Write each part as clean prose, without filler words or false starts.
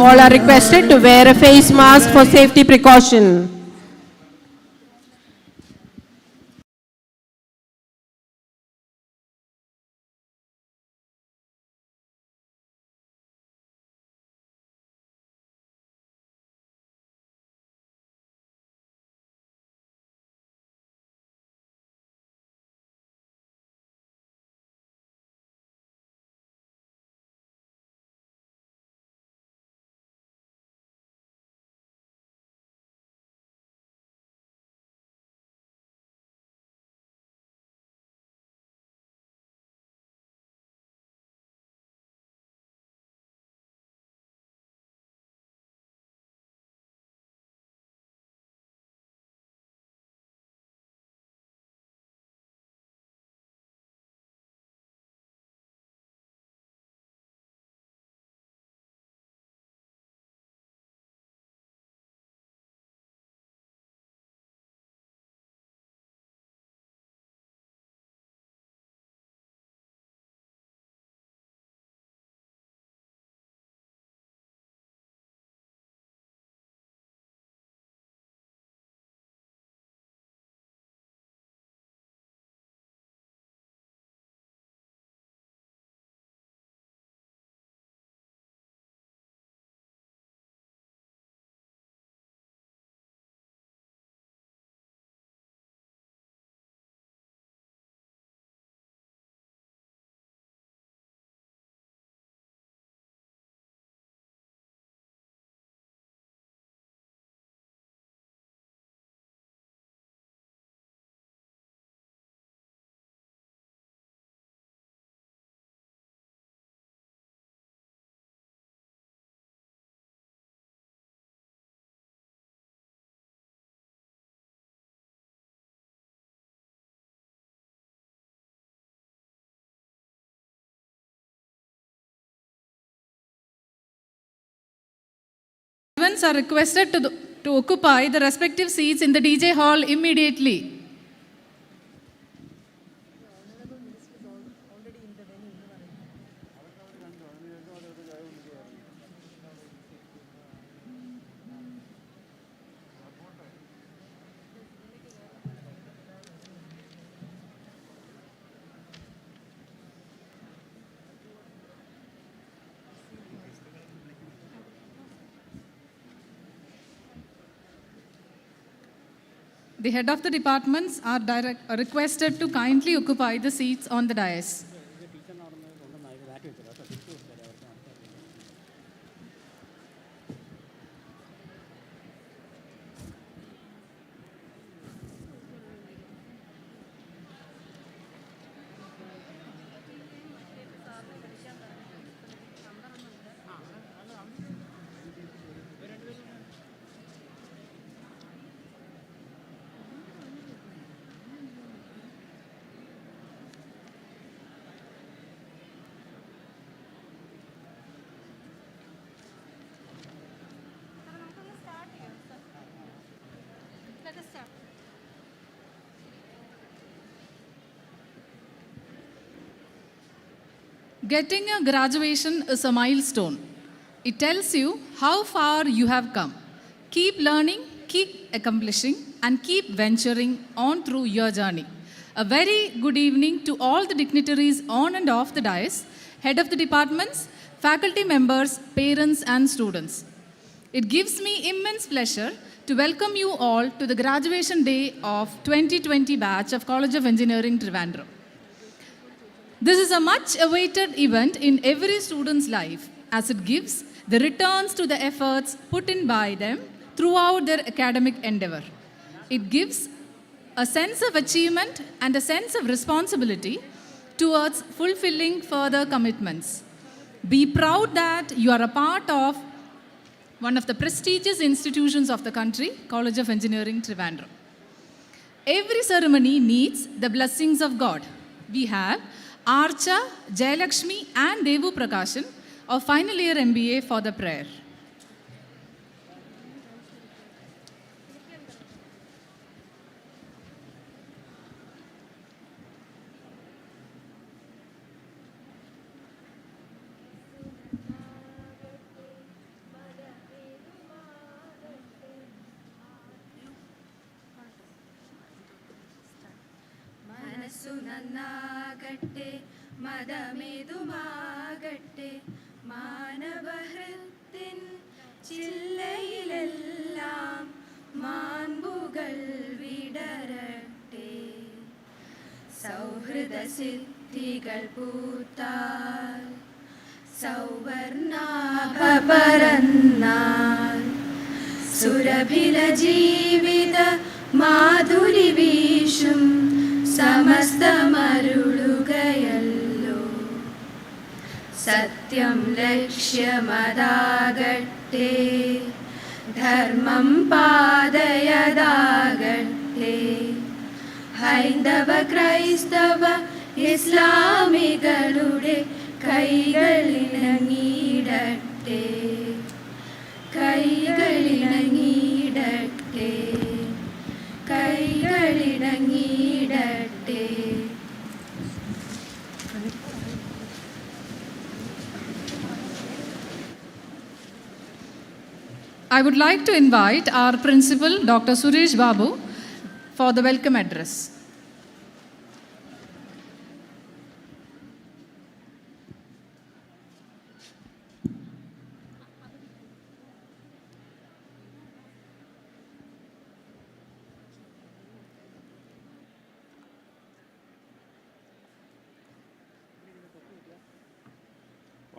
All are requested to wear a face mask for safety precaution. Participants are requested to occupy the respective seats in the DJ hall immediately. The head of the departments are requested to kindly occupy the seats on the dais. Getting a graduation is a milestone. It tells you how far you have come. Keep learning, keep accomplishing, and keep venturing on through your journey. A very good evening to all the dignitaries on and off the dais, head of the departments, faculty members, parents, and students. It gives me immense pleasure to welcome you all to the graduation day of 2020 batch of College of Engineering Trivandrum. This is a much awaited event in every student's life as it gives the returns to the efforts put in by them throughout their academic endeavor. It gives a sense of achievement and a sense of responsibility towards fulfilling further commitments. Be proud that you are a part of one of the prestigious institutions of the country, College of Engineering Trivandrum. Every ceremony needs the blessings of God. We have Archa, Jayalakshmi and Devu Prakashan of final year MBA for the prayer. മനസ്സു നന്നാകട്ടെ, മതമേതുമാകട്ടെ, മാനവഹൃത്തിൻ ചില്ലയിലെല്ലാം മാൺപുകൾ വിടരട്ടെ. സൗഹൃദസിദ്ധികൾ പൂത്താൽ, സൗവർണാഭ പരന്നാൽ, സുരഭില ജീവിത മാധുരി വീശും സമസ്തമരുളുകയല്ലോ. സത്യം ലക്ഷ്യമതാകട്ടെ, ധർമ്മം പാതയതാകട്ടെ. ഹൈന്ദവ ക്രൈസ്തവ ഇസ്ലാമികളുടെ കൈകളിണങ്ങിയിടട്ടെ, കൈകളിണങ്ങിയിടട്ടെ, കൈകളിണങ്ങിയിടട്ടെ. I would like to invite our principal, Dr. Suresh Babu, for the welcome address.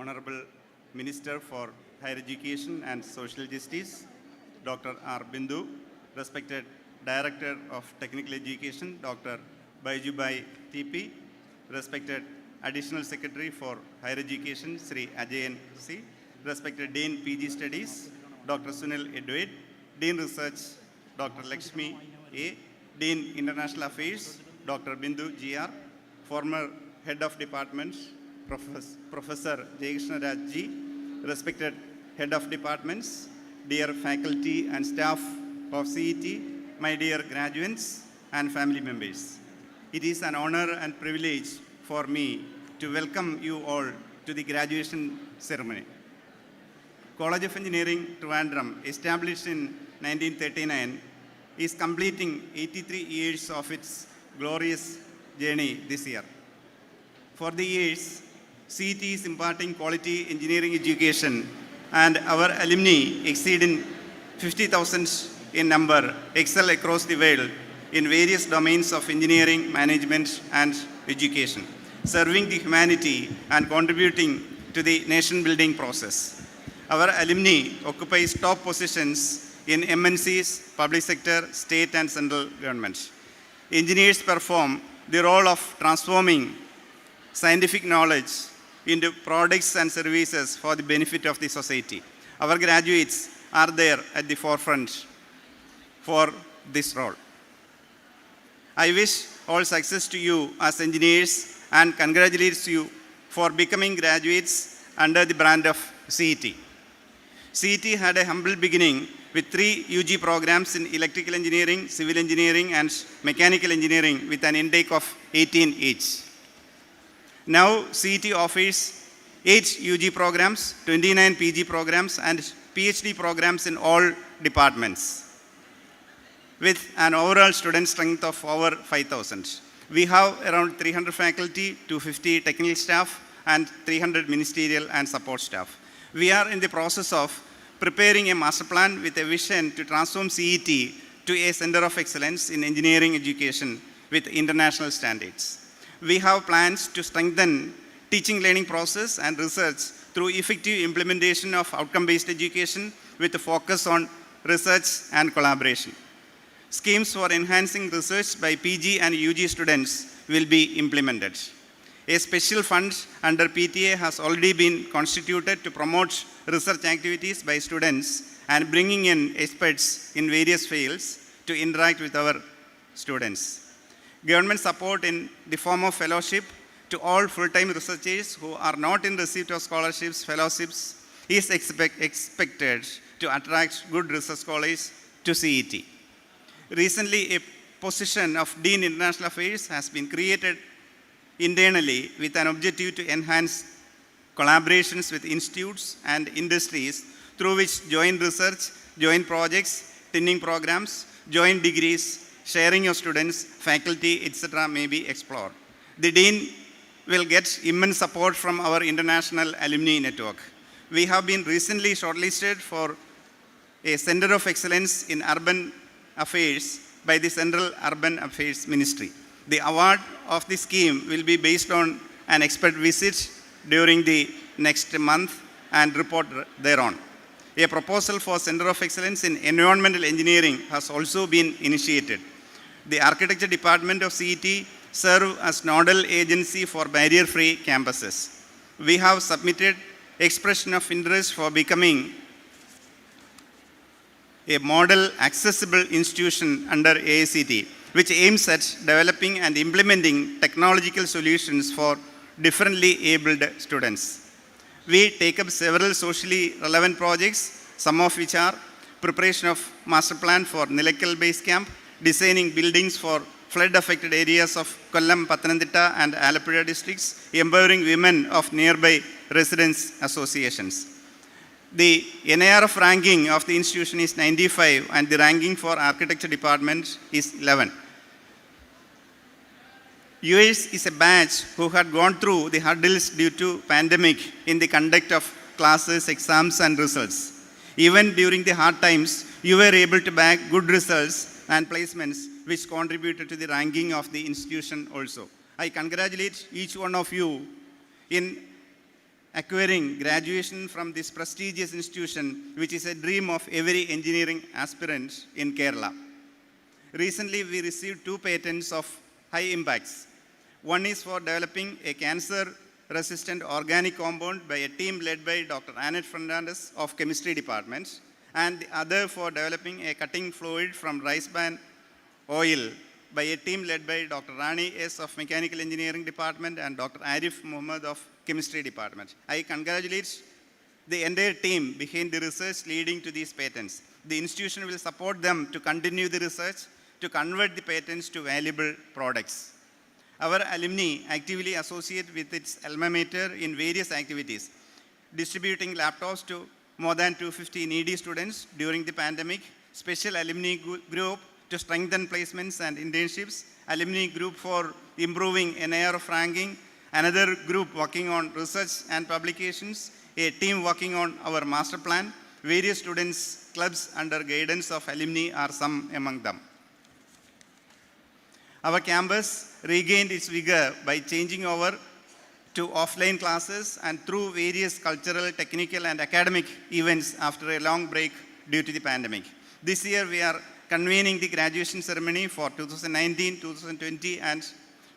Honorable Minister for Higher Education and Social Justice, Dr. R. Bindu, respected Director of Technical Education, Dr. Baijubai TP, respected Additional Secretary for Higher Education, Sri Ajayan C, respected Dean PG Studies, Dr. Sunil Edward, Dean Research, Dr. Lakshmi A, Dean International Affairs, Dr. Bindu GR, former Head of Department, Professor Jaykrishna Raj Ji, respected Head of Departments, dear faculty and staff of CET, my dear graduates and family members. It is an honor and privilege for me to welcome you all to the graduation ceremony. College of Engineering Trivandrum, established in 1939, is completing 83 years of its glorious journey this year. For the years, CET is imparting quality engineering education, and our alumni exceeding 50,000 in number, excel across the world in various domains of engineering, management, and education, serving the humanity and contributing to the nation-building process. Our alumni occupies top positions in MNCs, public sector, state, and central government. Engineers perform the role of transforming scientific knowledge into products and services for the benefit of the society. Our graduates are there at the forefront for this role. I wish all success to you as engineers and congratulate you for becoming graduates under the brand of CET. CET had a humble beginning with 3 UG programs in electrical engineering, civil engineering, and mechanical engineering with an intake of 18 each. Now, CET offers 8 UG programs, 29 PG programs, and PhD programs in all departments, with an overall student strength of over 5,000. We have around 300 faculty, 250 technical staff, and 300 ministerial and support staff. We are in the process of preparing a master plan with a vision to transform CET to a center of excellence in engineering education with international standards. We have plans to strengthen teaching learning process and research through effective implementation of outcome-based education with a focus on research and collaboration. Schemes for enhancing research by PG and UG students will be implemented. A special fund under PTA has already been constituted to promote research activities by students and bringing in experts in various fields to interact with our students. Government support in the form of fellowship to all full-time researchers who are not in receipt of scholarships, fellowships, is expected to attract good research scholars to CET. Recently, a position of Dean International Affairs has been created internally with an objective to enhance collaborations with institutes and industries through which joint research, joint projects, training programs, joint degrees sharing of students, faculty, etc. may be explored. The Dean will get immense support from our international alumni network. We have been recently shortlisted for a Center of Excellence in Urban Affairs by the Central Urban Affairs Ministry. The award of the scheme will be based on an expert visit during the next month and report thereon. A proposal for Center of Excellence in Environmental Engineering has also been initiated. The Architecture Department of CET serve as nodal agency for barrier-free campuses. We have submitted expression of interest for becoming a model accessible institution under AICT, which aims at developing and implementing technological solutions for differently abled students. We take up several socially relevant projects, some of which are preparation of master plan for Nilakal base camp, designing buildings for flood-affected areas of Kollam, Pathanamthitta and Alappuzha districts, empowering women of nearby residents associations. The NIRF ranking of the institution is 95 and the ranking for architecture department is 11. US is a batch who had gone through the hurdles due to pandemic in the conduct of classes, exams and results. Even during the hard times, you were able to bag good results and placements which contributed to the ranking of the institution also. I congratulate each one of you in acquiring graduation from this prestigious institution, which is a dream of every engineering aspirant in Kerala. Recently, we received 2 patents of high impacts. One is for developing a cancer-resistant organic compound by a team led by Dr. Annette Fernandez of Chemistry Department, and the other for developing a cutting fluid from rice bran oil by a team led by Dr. Rani S. of Mechanical Engineering Department and Dr. Arif Muhammad of Chemistry Department. I congratulate the entire team behind the research leading to these patents. The institution will support them to continue the research to convert the patents to valuable products. Our alumni actively associate with its alma mater in various activities, distributing laptops to more than 250 needy students during the pandemic, special alumni group to strengthen placements and internships, alumni group for improving NIRF ranking, another group working on research and publications, a team working on our master plan, various students' clubs under guidance of alumni are some among them. Our campus regained its vigor by changing over to offline classes and through various cultural, technical and academic events after a long break due to the pandemic. This year we are convening the graduation ceremony for 2019, 2020 and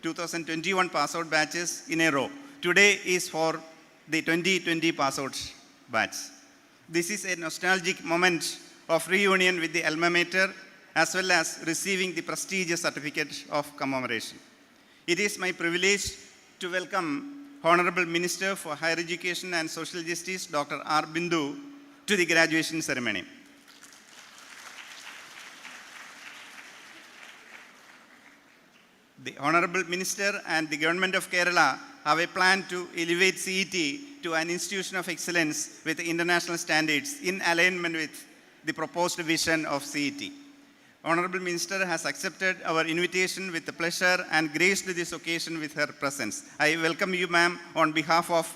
2021 pass-out batches in a row. Today is for the 2020 pass-out batch. This is a nostalgic moment of reunion with the alma mater as well as receiving the prestigious certificate of commemoration. It is my privilege to welcome Honorable Minister for Higher Education and Social Justice, Dr. R. Bindu, to the graduation ceremony. The Honorable Minister and the Government of Kerala have a plan to elevate CET to an institution of excellence with international standards in alignment with the proposed vision of CET. Honorable Minister has accepted our invitation with pleasure and graced this occasion with her presence. I welcome you, ma'am, on behalf of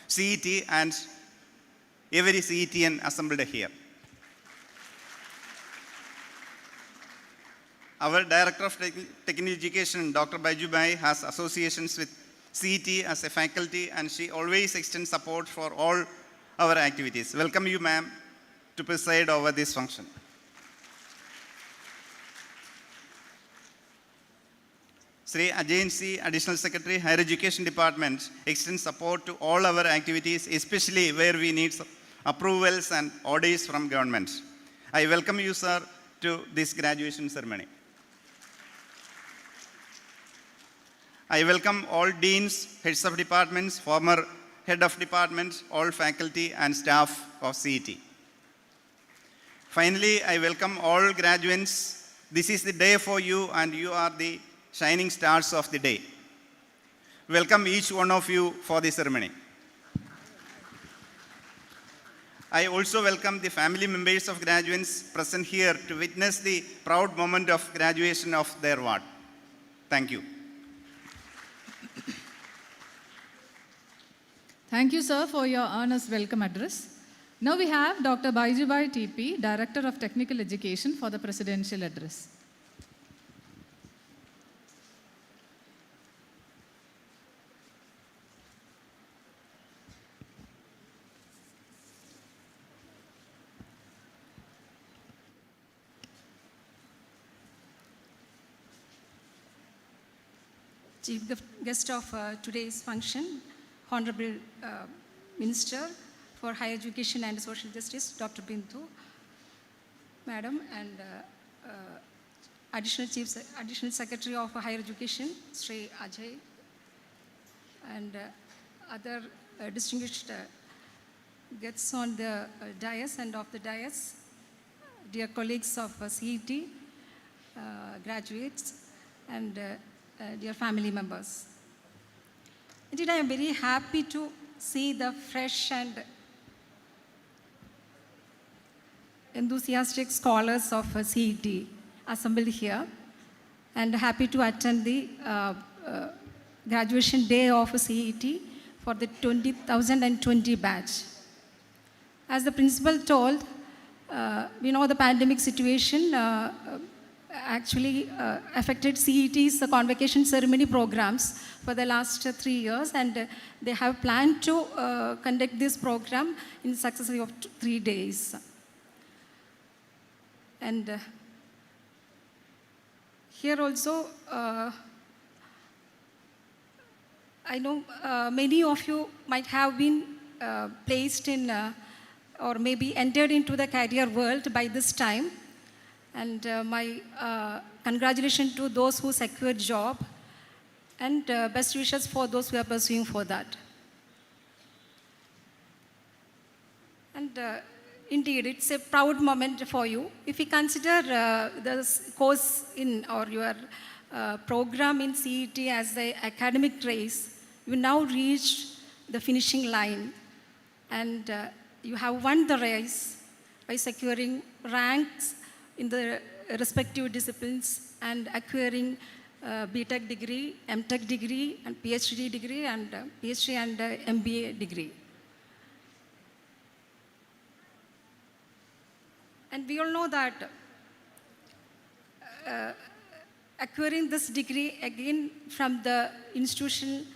CET and every CETian assembled here. Our Director of Technical Education, Dr. Baiju Bai, has associations with CET as a faculty and she always extends support for all our activities. Welcome you, ma'am, to preside over this function. Sri Ajayan C, Additional Secretary, Higher Education Department, extends support to all our activities, especially where we need approvals and orders from government. I welcome you, sir, to this graduation ceremony. I welcome all deans, heads of departments, former head of departments, all faculty and staff of CET. Finally, I welcome all graduates. This is the day for you and you are the shining stars of the day. Welcome each one of you for the ceremony. I also welcome the family members of graduates present here to witness the proud moment of graduation of their ward. Thank you. Thank you, sir, for your earnest welcome address. Now we have Dr. Baijubai TP, Director of Technical Education, for the presidential address. Chief guest of today's function, Honorable Minister for Higher Education and Social Justice, Dr. Bindu, Madam, and Additional Secretary of Higher Education, Sri Ajay, and other distinguished guests on the dais and off the dais, dear colleagues of CET, graduates, and dear family members. Indeed, I am very happy to see the fresh and enthusiastic scholars of CET assembled here, and happy to attend the graduation day of CET for the 2020 batch. As the principal told, we know the pandemic situation actually affected CET's convocation ceremony programs for the last 3 years, and they have planned to conduct this program in successive of 3 days. And here also, I know many of you might have been placed in or maybe entered into the career world by this time. And my congratulations to those who secured job, and best wishes for those who are pursuing for that. And indeed, it's a proud moment for you. If you consider the course in or your program in CET as the academic race, you now reached the finishing line, and you have won the race by securing ranks in the respective disciplines and acquiring B.Tech degree, M.Tech degree, and Ph.D degree, and Ph.D and MBA degree. And we all know that acquiring this degree again from the institution,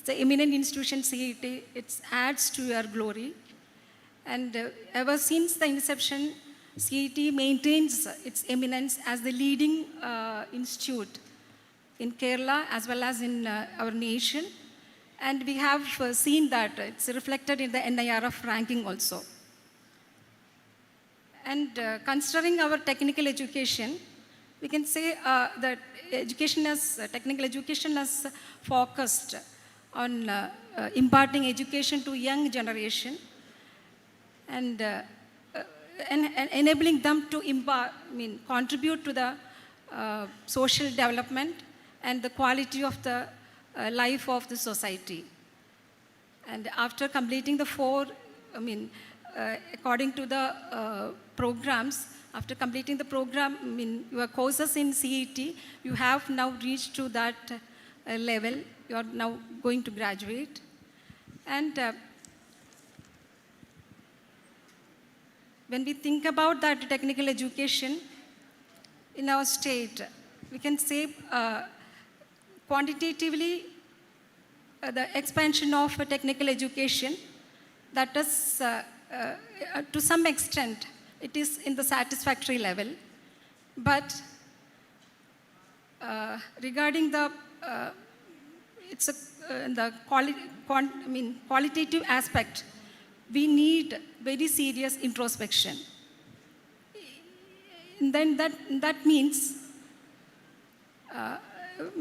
the eminent institution CET, it adds to your glory. And ever since the inception, CET maintains its eminence as the leading institute in Kerala as well as in our nation. And we have seen that it's reflected in the NIRF ranking also. And considering our technical education, we can say that technical education is focused on imparting education to young generation and enabling them to contribute to the social development and the quality of the life of the society. And after completing the according to the programs, after completing the program, your courses in CET, you have now reached to that level. You are now going to graduate. And when we think about that technical education in our state, we can say quantitatively the expansion of technical education, that is to some extent it is in the satisfactory level. But regarding the qualitative aspect, we need very serious introspection. And then that means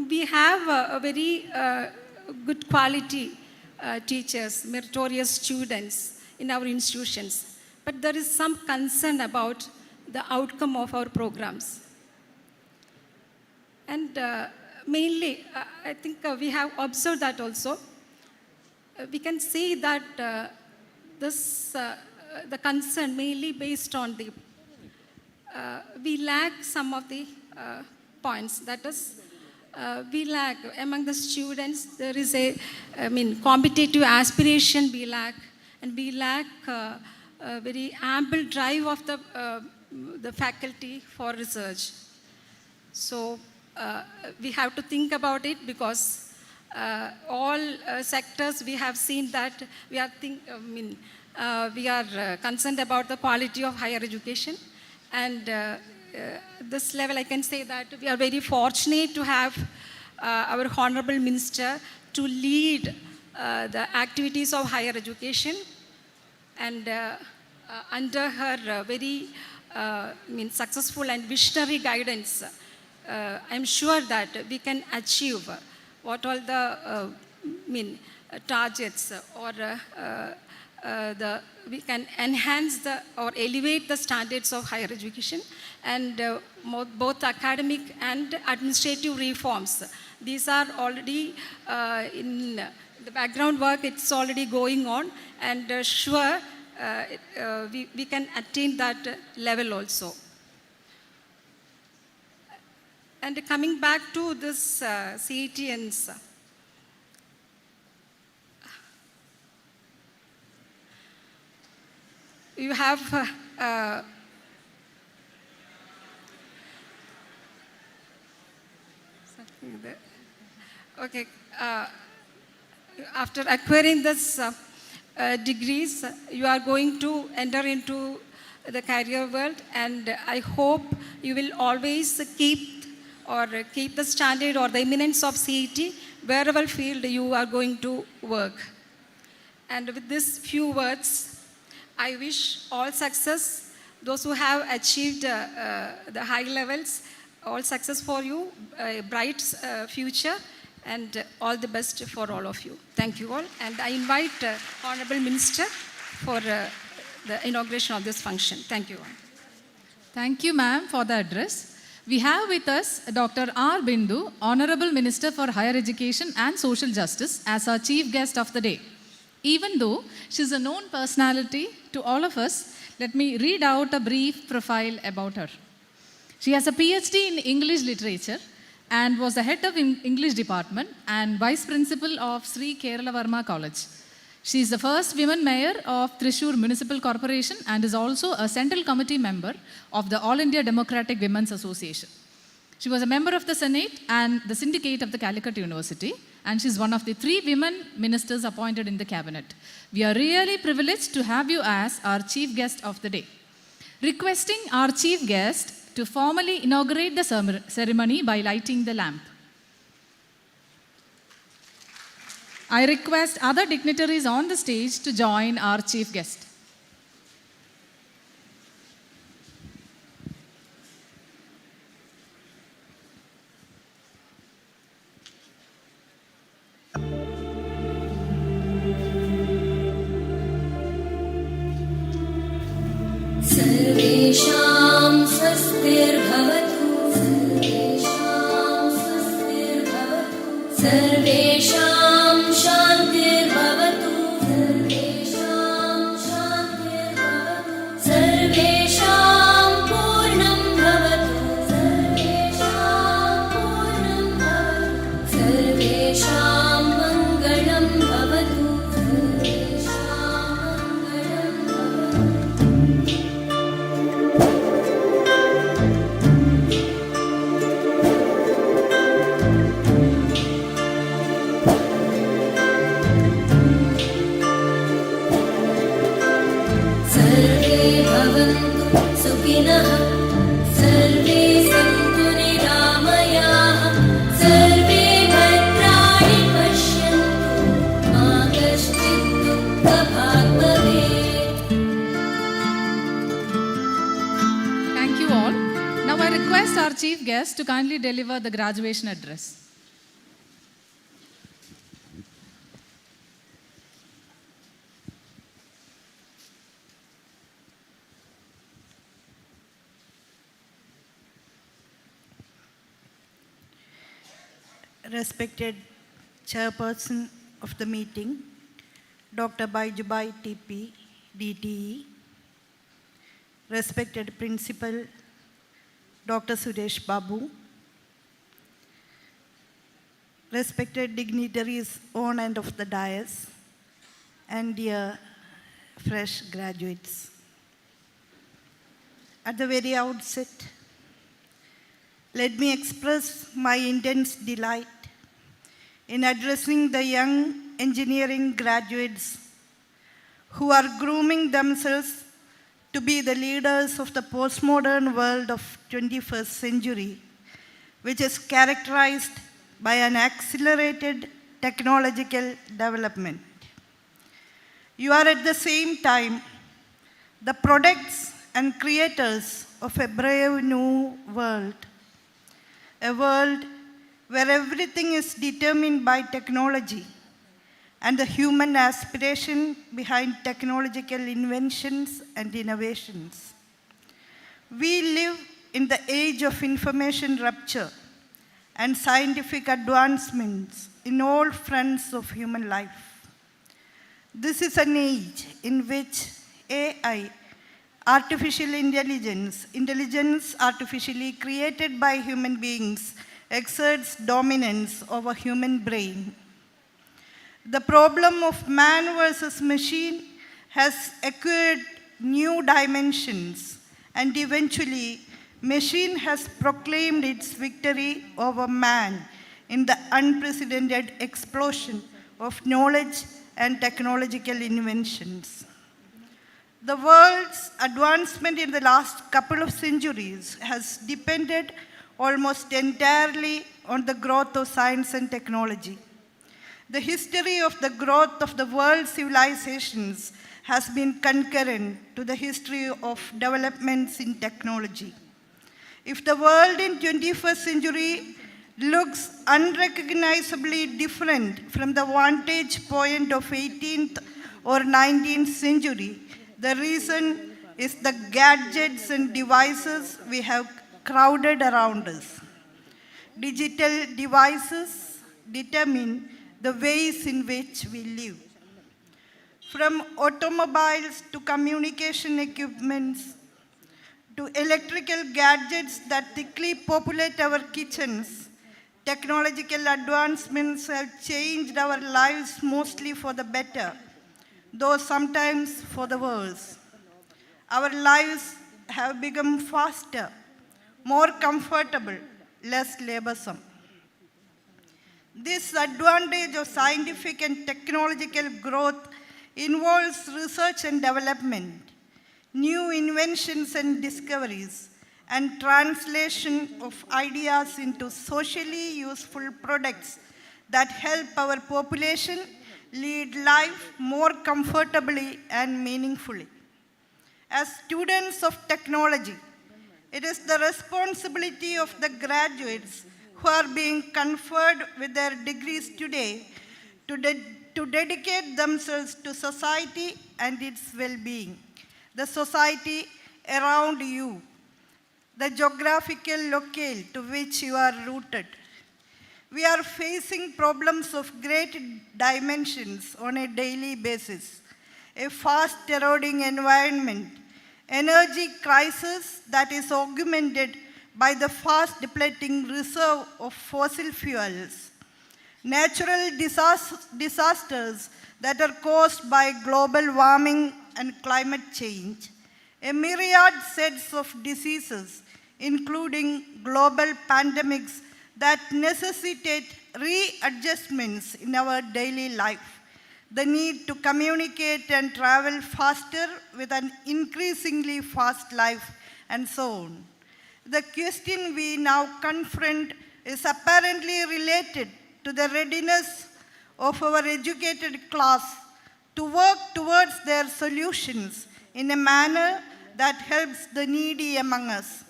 we have a very good quality teachers, meritorious students in our institutions, but there is some concern about the outcome of our programs. And mainly, I think we have observed that also. We can see that this the concern mainly based on the, we lack some of the points. That is, we lack among the students, there is a, competitive aspiration we lack, and we lack a very ample drive of the faculty for research. So we have to think about it, because all sectors we have seen that we are concerned about the quality of higher education, and this level I can say that we are very fortunate to have our Honorable Minister to lead the activities of higher education, and under her very successful and visionary guidance, I'm sure that we can achieve what all the targets, or we can enhance or elevate the standards of higher education, and both academic and administrative reforms. These are already in the background work, it's already going on, and sure we can attain that level also. And coming back to this CETNs, you have okay. After acquiring this degrees, you are going to enter into the career world, and I hope you will always keep the standard or the eminence of CET wherever field you are going to work. And with these few words, I wish all success, those who have achieved the high levels, all success for you, a bright future, and all the best for all of you. Thank you all, and I invite Honorable Minister for the inauguration of this function. Thank you all. Thank you, ma'am, for the address. We have with us Dr. R. Bindu, Honorable Minister for Higher Education and Social Justice, as our chief guest of the day. Even though she is a known personality to all of us, let me read out a brief profile about her. She has a PhD in English Literature and was the head of English Department and Vice Principal of Sri Keralavarma College. She is the first women mayor of Thrissur Municipal Corporation and is also a Central Committee member of the All India Democratic Women's Association. She was a member of the Senate and the Syndicate of the Calicut University, and she is one of the 3 women ministers appointed in the cabinet. We are really privileged to have you as our chief guest of the day. Requesting our chief guest to formally inaugurate the ceremony by lighting the lamp. I request other dignitaries on the stage to join our chief guest. सर्वेषां स्वस्तिर्भवतु, सर्वेषां स्वस्तिर्भवतु, सर्वेषां शान्तिर्भवतु, सर्वेषां शान्तिर्भवतु, सर्वेषां पूर्णं भवतु, सर्वेषां पूर्णं भवतु, सर्वेषां मङ्गलं भवतु, सर्वेषां मङ्गलं भवतु. सुखिनः सर्वे सन्तु निरामयाः, सर्वे भद्राणि पश्यन्तु, मा कश्चित् दुःखभाग् भवेत्. Thank you all. Now I request our chief guest to kindly deliver the graduation address. Respected Chairperson of the meeting, Dr. Baijubai TP, DTE, respected Principal Dr. Suresh Babu, respected dignitaries on and off the dais, and dear fresh graduates. At the very outset, let me express my intense delight in addressing the young engineering graduates who are grooming themselves to be the leaders of the postmodern world of 21st century, which is characterized by an accelerated technological development. You are at the same time the products and creators of a brave new world, a world where everything is determined by technology and the human aspiration behind technological inventions and innovations. We live in the age of information rupture and scientific advancements in all fronts of human life. This is an age in which AI, artificial intelligence, intelligence artificially created by human beings, exerts dominance over human brain. The problem of man versus machine has acquired new dimensions, and eventually machine has proclaimed its victory over man in the unprecedented explosion of knowledge and technological inventions. The world's advancement in the last couple of centuries has depended almost entirely on the growth of science and technology. The history of the growth of the world's civilizations has been concurrent to the history of developments in technology. If the world in 21st century looks unrecognizably different from the vantage point of 18th or 19th century, the reason is the gadgets and devices we have crowded around us. Digital devices determine the ways in which we live. From automobiles to communication equipments to electrical gadgets that thickly populate our kitchens, technological advancements have changed our lives mostly for the better, though sometimes for the worse. Our lives have become faster, more comfortable, less laborsome. This advantage of scientific and technological growth involves research and development, new inventions and discoveries, and translation of ideas into socially useful products that help our population lead life more comfortably and meaningfully. As students of technology, it is the responsibility of the graduates who are being conferred with their degrees today to dedicate themselves to society and its well-being, the society around you, the geographical locale to which you are rooted. We are facing problems of great dimensions on a daily basis, a fast eroding environment, energy crisis that is augmented by the fast depleting reserve of fossil fuels, natural disasters that are caused by global warming and climate change, a myriad sets of diseases, including global pandemics that necessitate readjustments in our daily life, the need to communicate and travel faster with an increasingly fast life, and so on. The question we now confront is apparently related to the readiness of our educated class to work towards their solutions in a manner that helps the needy among us.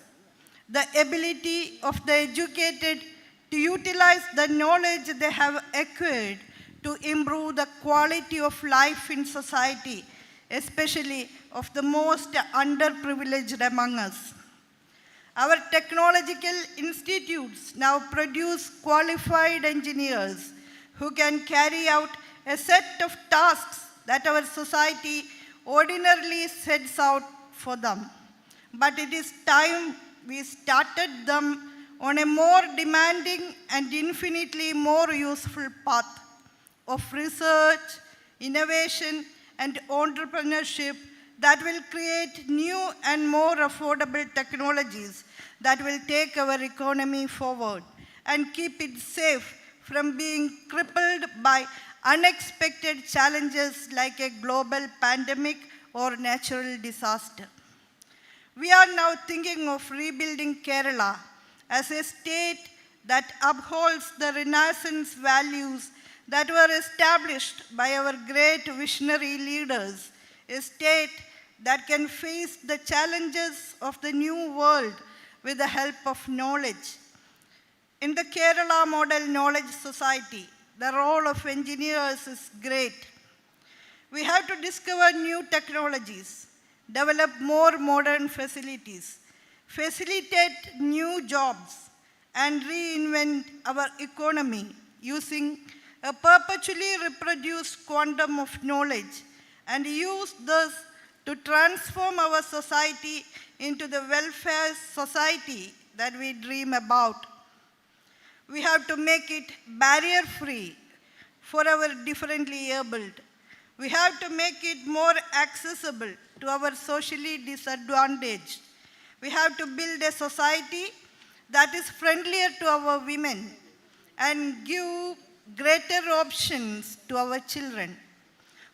The ability of the educated to utilize the knowledge they have acquired to improve the quality of life in society, especially of the most underprivileged among us. Our technological institutes now produce qualified engineers who can carry out a set of tasks that our society ordinarily sets out for them. but it is time we started them on a more demanding and infinitely more useful path of research, innovation, and entrepreneurship that will create new and more affordable technologies that will take our economy forward and keep it safe from being crippled by unexpected challenges like a global pandemic or natural disaster. We are now thinking of rebuilding Kerala as a state that upholds the Renaissance values that were established by our great visionary leaders, a state that can face the challenges of the new world with the help of knowledge. In the Kerala Model Knowledge Society, the role of engineers is great. We have to discover new technologies, develop more modern facilities, facilitate new jobs, and reinvent our economy using a perpetually reproduced quantum of knowledge and use this to transform our society into the welfare society that we dream about. We have to make it barrier-free for our differently abled. We have to make it more accessible to our socially disadvantaged. We have to build a society that is friendlier to our women and give greater options to our children.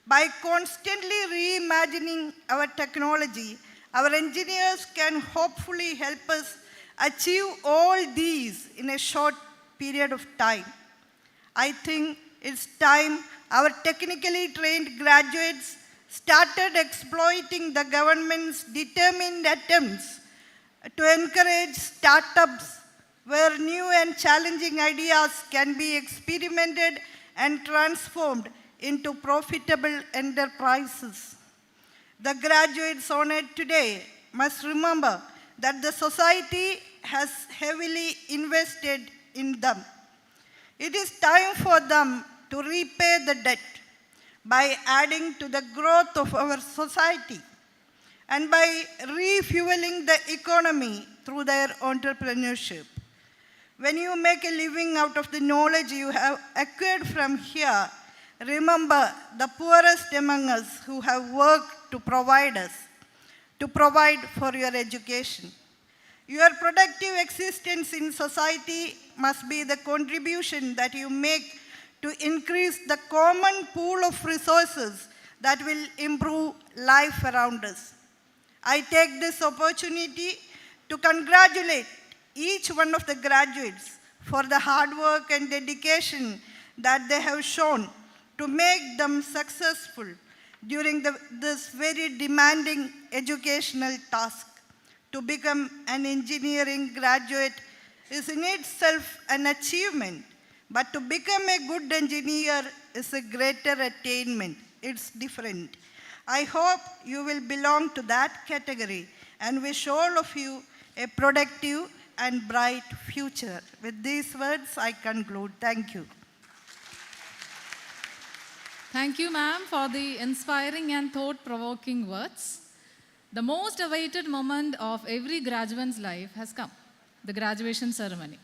By constantly reimagining our technology, our engineers can hopefully help us achieve all these in a short period of time. I think it's time our technically trained graduates started exploiting the government's determined attempts to encourage startups where new and challenging ideas can be experimented and transformed into profitable enterprises. The graduates honored today must remember that the society has heavily invested in them. It is time for them to repay the debt by adding to the growth of our society and by refueling the economy through their entrepreneurship. When you make a living out of the knowledge you have acquired from here, remember the poorest among us who have worked to provide for your education. Your productive existence in society must be the contribution that you make to increase the common pool of resources that will improve life around us. I take this opportunity to congratulate each one of the graduates for the hard work and dedication that they have shown to make them successful during this very demanding educational task. To become an engineering graduate is in itself an achievement, but to become a good engineer is a greater attainment. It's different. I hope you will belong to that category and wish all of you a productive and bright future. With these words, I conclude. Thank you. Thank you, ma'am, for the inspiring and thought-provoking words. The most awaited moment of every graduate's life has come, the graduation ceremony.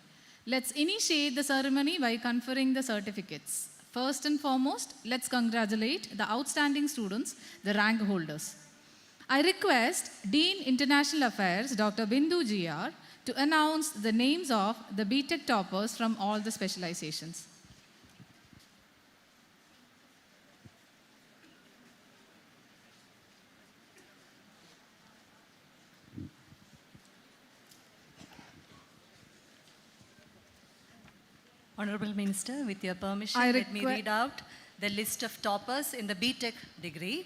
Let's initiate the ceremony by conferring the certificates. First and foremost, let's congratulate the outstanding students, the rank holders. I request Dean International Affairs, Dr. Bindu GR, to announce the names of the B.Tech toppers from all the specializations. Honorable Minister, with your permission, let me read out the list of toppers in the B.Tech degree.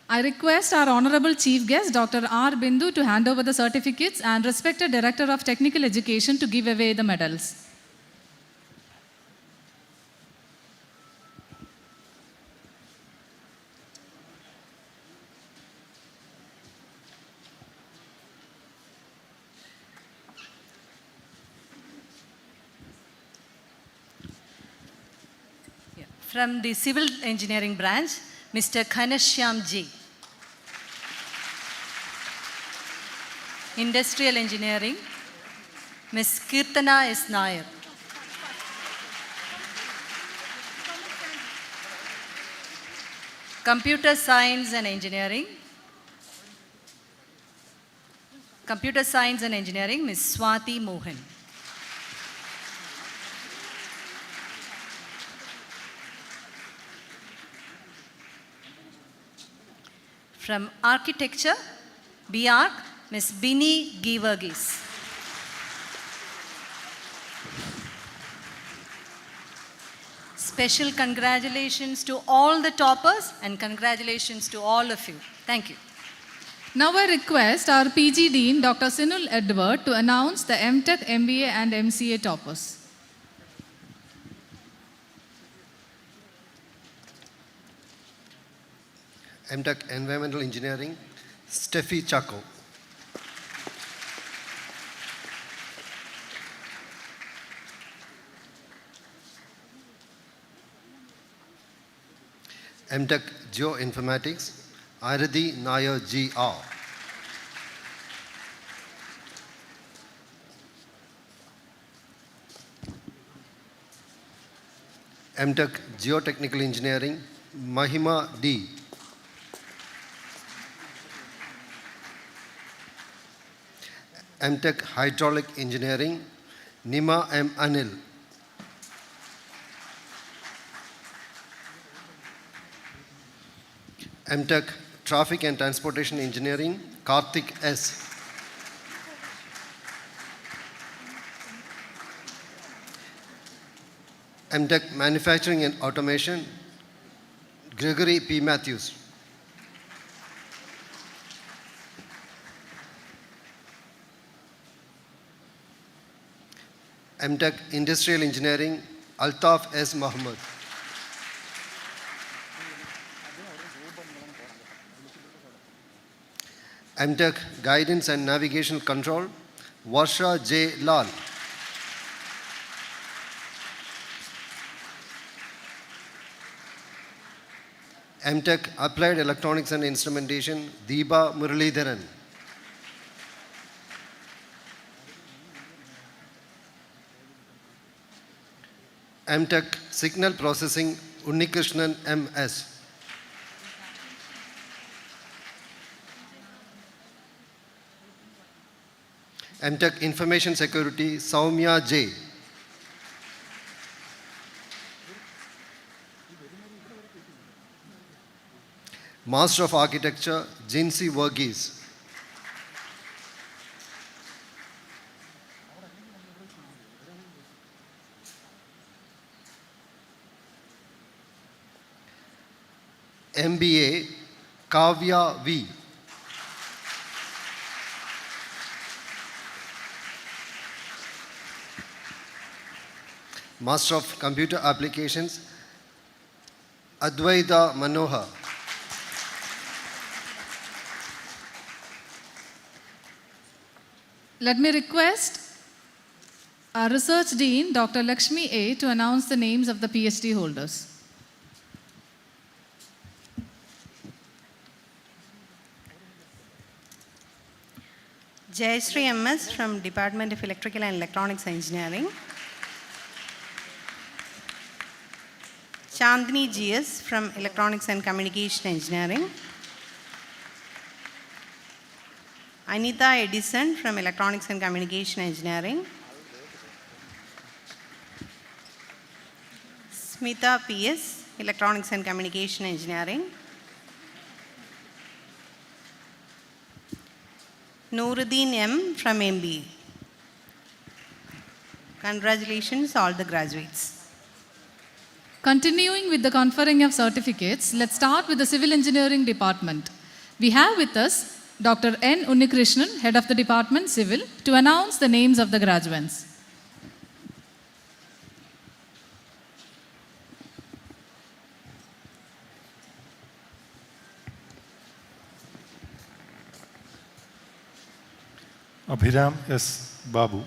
I request our Honorable Chief Guest, Dr. R. Bindu, to hand over the certificates and respected Director of Technical Education to give away the medals. From the Civil Engineering branch, Mr. Khanashyam Ji. Industrial Engineering, Ms. Kirtana S. Nair. Computer Science and Engineering, Ms. Swati Mohan. From Architecture, B.Arch, Ms. Bini Givergis. Special congratulations to all the toppers and congratulations to all of you. Thank you. Now I request our PG Dean, Dr. Sinul Edward, to announce the M.Tech, MBA and MCA toppers. M.Tech Environmental Engineering, Steffi Chaco. M.Tech Geoinformatics, Arathi Nair G.R. M.Tech Geotechnical Engineering, Mahima D. M.Tech Hydraulic Engineering, Nima M. Anil. M.Tech Traffic and Transportation Engineering, Karthik S. M.Tech Manufacturing and Automation, Gregory P. Matthews. M.Tech Industrial Engineering, Altaf S. Muhammad. M.Tech Guidance and Navigation Control, Varsha J. Lal. M.Tech Applied Electronics and Instrumentation, Deepa Muralidharan. M.Tech Signal Processing, Unnikrishnan M.S. M.Tech Information Security, Saumya J. Master of Architecture, Jinsi Verghese. MBA, Kavya V. Master of Computer Applications, Advaita Manohar. Let me request our Research Dean, Dr. Lakshmi A., to announce the names of the PhD holders. Jayashree MS from Department of Electrical and Electronics Engineering. Chandni GS from Electronics and Communication Engineering. Anita Edison from Electronics and Communication Engineering. Smita PS, Electronics and Communication Engineering. Nuruddin M from MBA. Congratulations all the graduates. Continuing with the conferring of certificates, let's start with the Civil Engineering Department. We have with us Dr. N. Unnikrishnan, Head of the Department, Civil, to announce the names of the graduates. Abhiram S. Babu.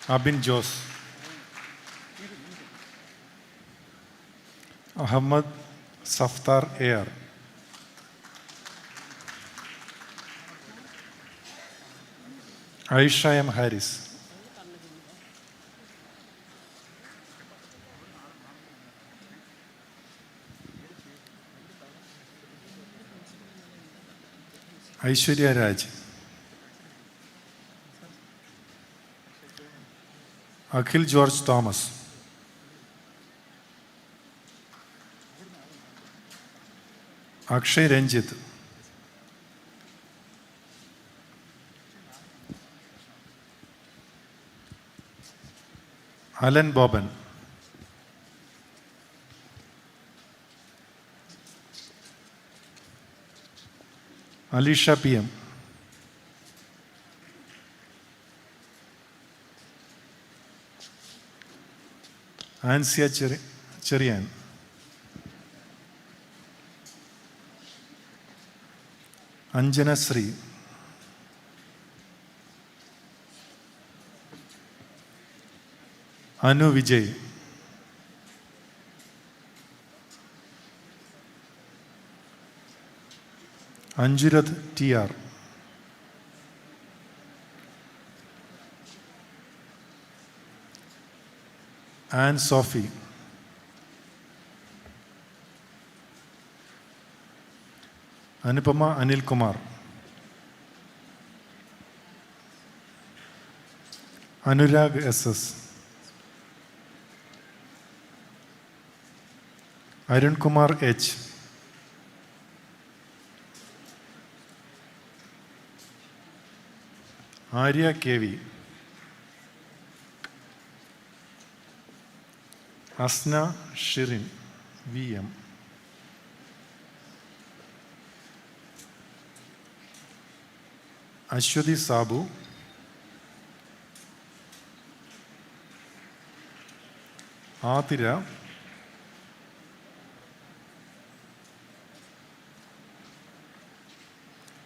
Abin Jose. Ahmad Saftar Air. Aisha M. Harris. Aishwarya Raj. Akhil George Thomas. Akshay Ranjit. Alan Boban. Alisha PM. Ansia Cherian. Anjana Sri. Anu Vijay. Anjurath TR. Anne Sophie. Anupama Anil Kumar. Anurag SS. Arun Kumar H. Arya KV. Asna Shirin VM. Ashwati Sabu. Atira.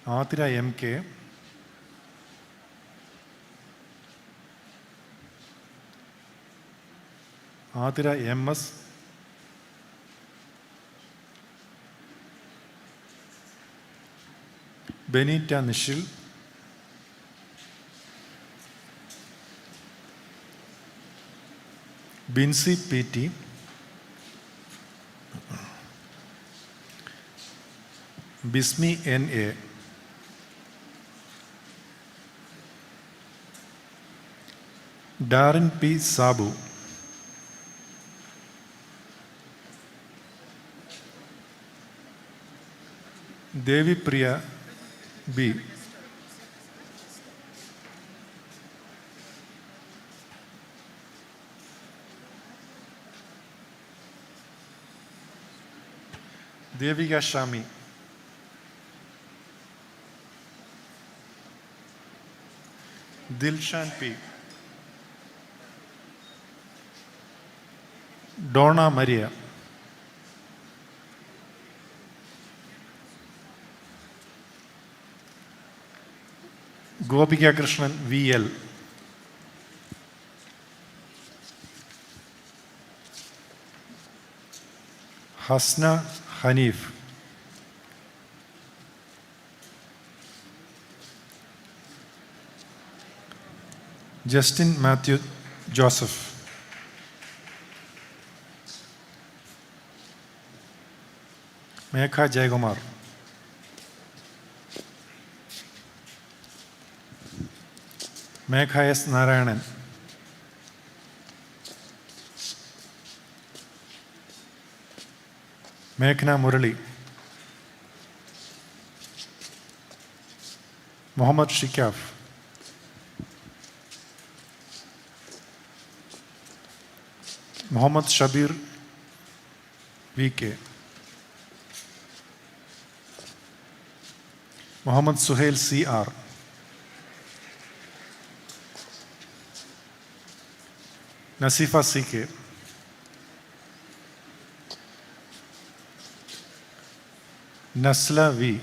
Atira MK. Atira MS. Benita Nishil. Binsi PT. Bismi NA. Darren P. Sabu. Devi Priya B. Devika Shami. Dilshan P. Donna Maria. Gopika Krishnan VL. Hasna Hanif. Justin Matthew Joseph. Mekha Jayagumar. Mekha S. Narayanan. Meghna Murali. Muhammad Shikaf. Muhammad Shabir VK. Muhammad Suhail CR. Nasifa CK. Nasla V.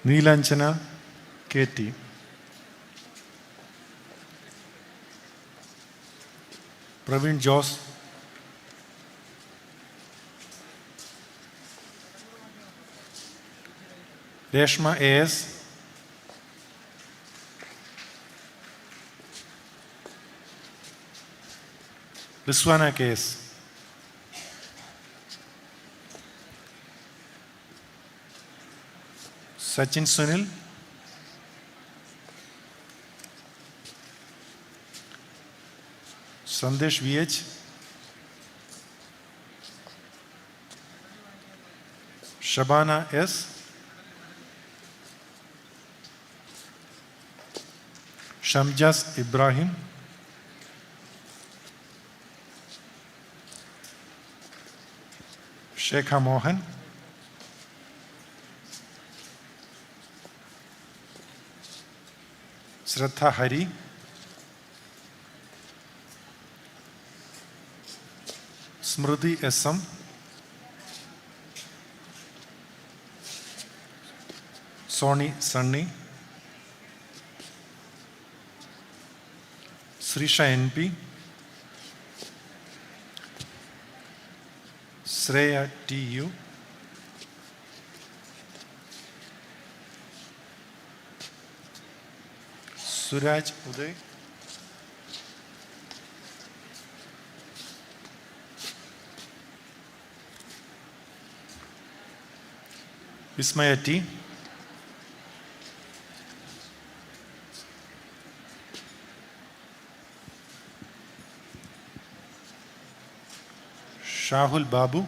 Neelanchana KT. Praveen Jose. Reshma AS, Rizwana KS, Sachin Sunil, Sandesh VH, Shabana S, Shamjas Ibrahim, Shekha Mohan, Shraddha Hari, Smrithi SM, Soni Sunny, Sreesha NP, Shreya TU, Suraj Uday, Vismaya T, Shahul Babu,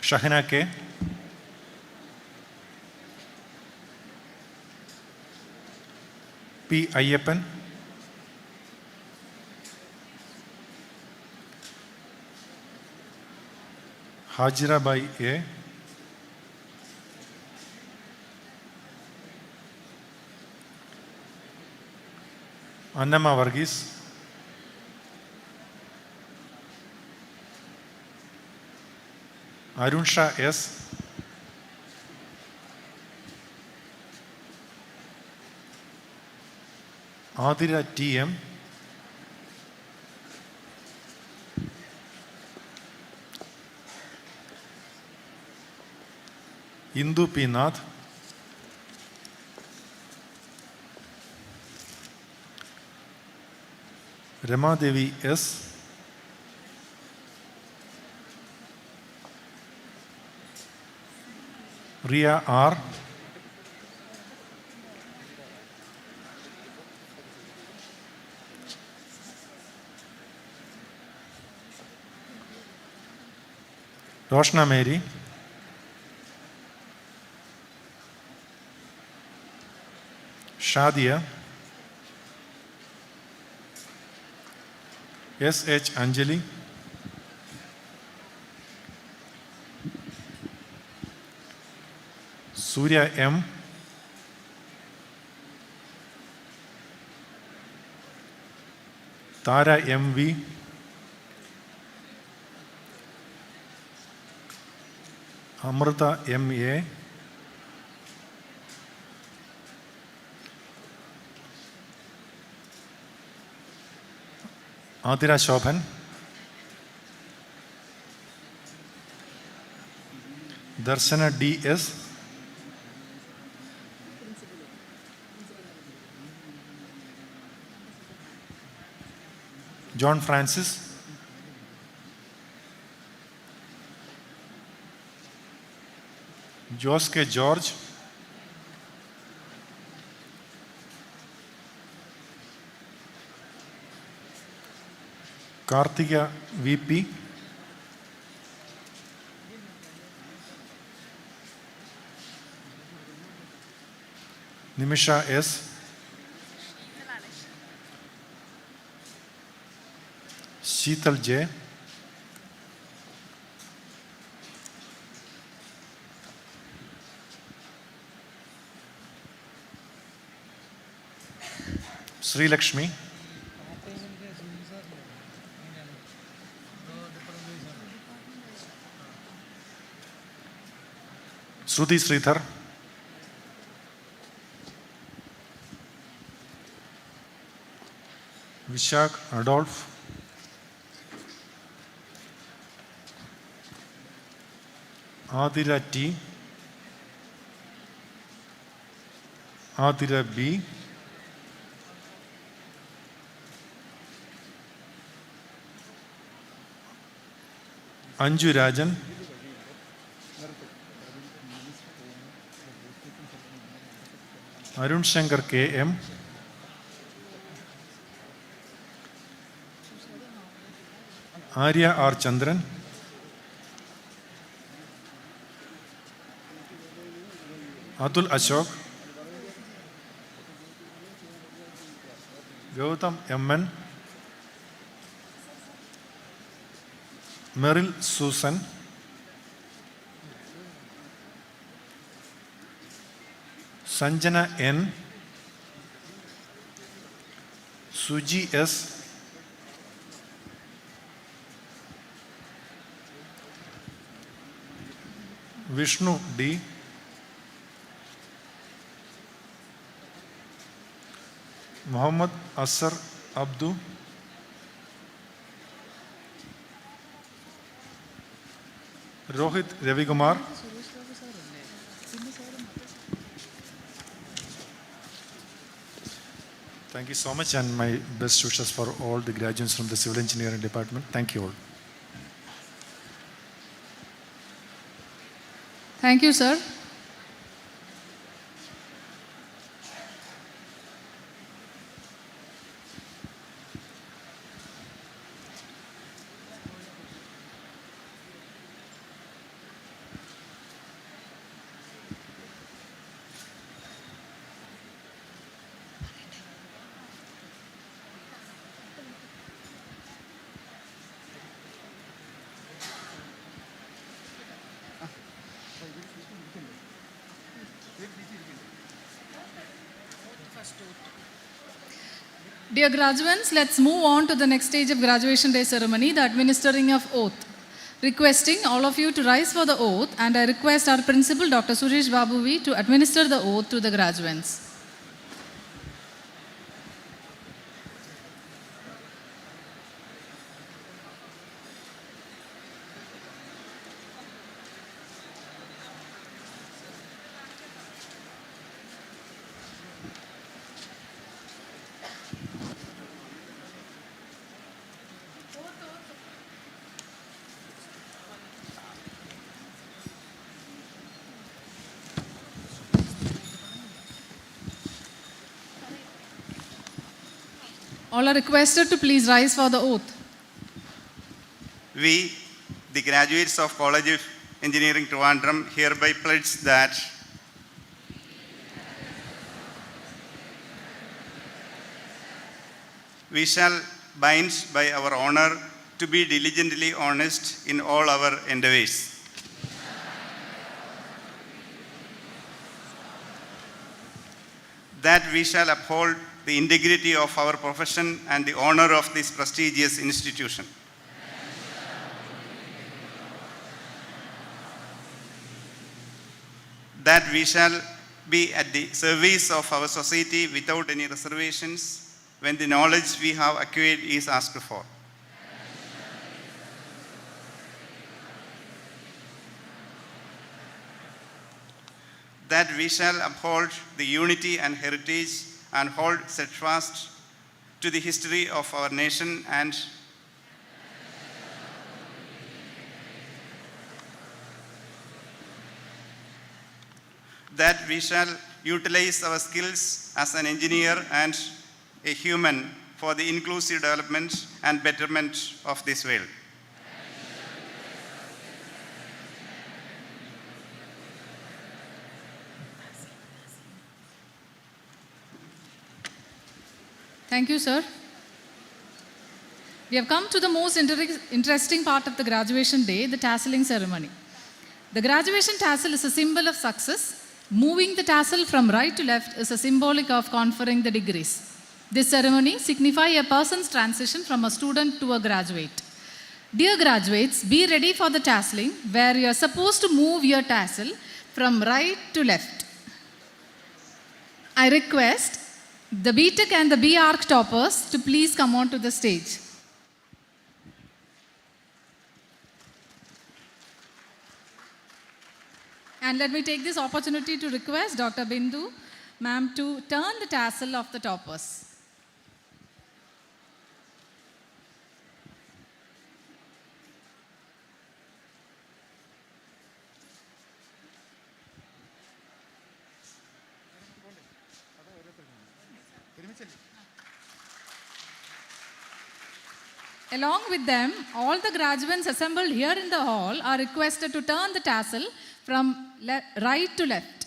Shahana K, P Ayyappan, Hajirabai A, Annamma Varghese, Arun Sha S, Athira TM, Indu P Nath, Ramadevi S, Riya R, Roshna Mary, Shadiya, SH Anjali, Surya M, Thara MV, Amritha MA, Athira Shobhan, Darshana DS, John Francis, Jose K George, Karthika VP, Nimisha S, Sheethal J, Sreelakshmi, Sruthi Sreedhar, Vishak Adolf, Adira T, Adira B, Anju Rajan, Arun Shankar K.M., Arya R. Chandran, Atul Ashok, Gautam M.N., Meryl Susan, Sanjana N., Suji S., Vishnu D., Muhammad Asar Abdu, Rohit Ravikumar, thank you so much, and my best wishes for all the graduates from the Civil Engineering Department. Thank you all. Thank you, sir. Dear graduates, let's move on to the next stage of graduation day ceremony, the administering of oath. Requesting all of you to rise for the oath, and I request our principal, Dr. Suresh Babu V, to administer the oath to the graduates. All are requested to please rise for the oath. We, the graduates of College of Engineering Trivandrum, hereby pledge that we shall bind by our honor to be diligently honest in all our endeavors. That we shall uphold the integrity of our profession and the honor of this prestigious institution. That we shall be at the service of our society without any reservations when the knowledge we have acquired is asked for. That we shall uphold the unity and heritage and hold steadfast to the history of our nation, and that we shall utilize our skills as an engineer and a human for the inclusive development and betterment of this world. Thank you, sir. We have come to the most interesting part of the graduation day, the tasseling ceremony. The graduation tassel is a symbol of success. Moving the tassel from right to left is a symbolic of conferring the degrees. This ceremony signifies a person's transition from a student to a graduate. Dear graduates, be ready for the tasseling, where you are supposed to move your tassel from right to left. I request the B.Tech and the B.Arch toppers to please come on to the stage. And let me take this opportunity to request Dr. Bindu, ma'am, to turn the tassel of the toppers. Along with them, all the graduates assembled here in the hall are requested to turn the tassel from right to left.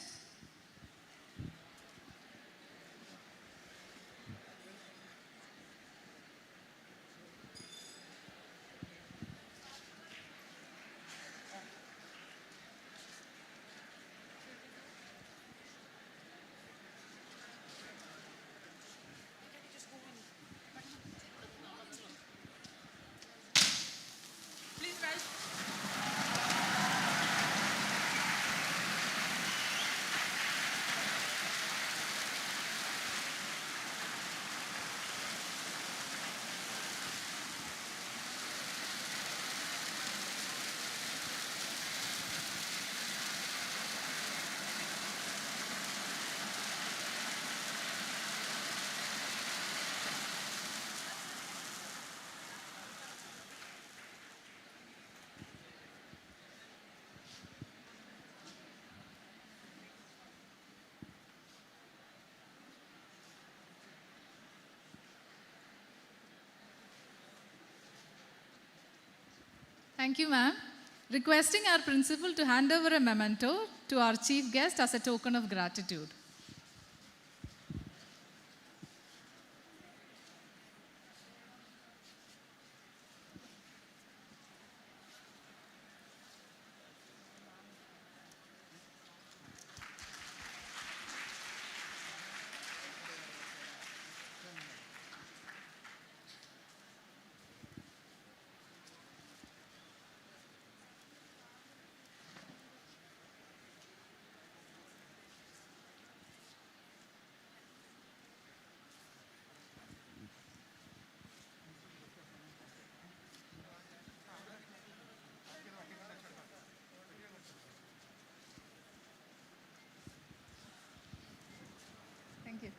Thank you, ma'am. Requesting our principal to hand over a memento to our chief guest as a token of gratitude. Thank you.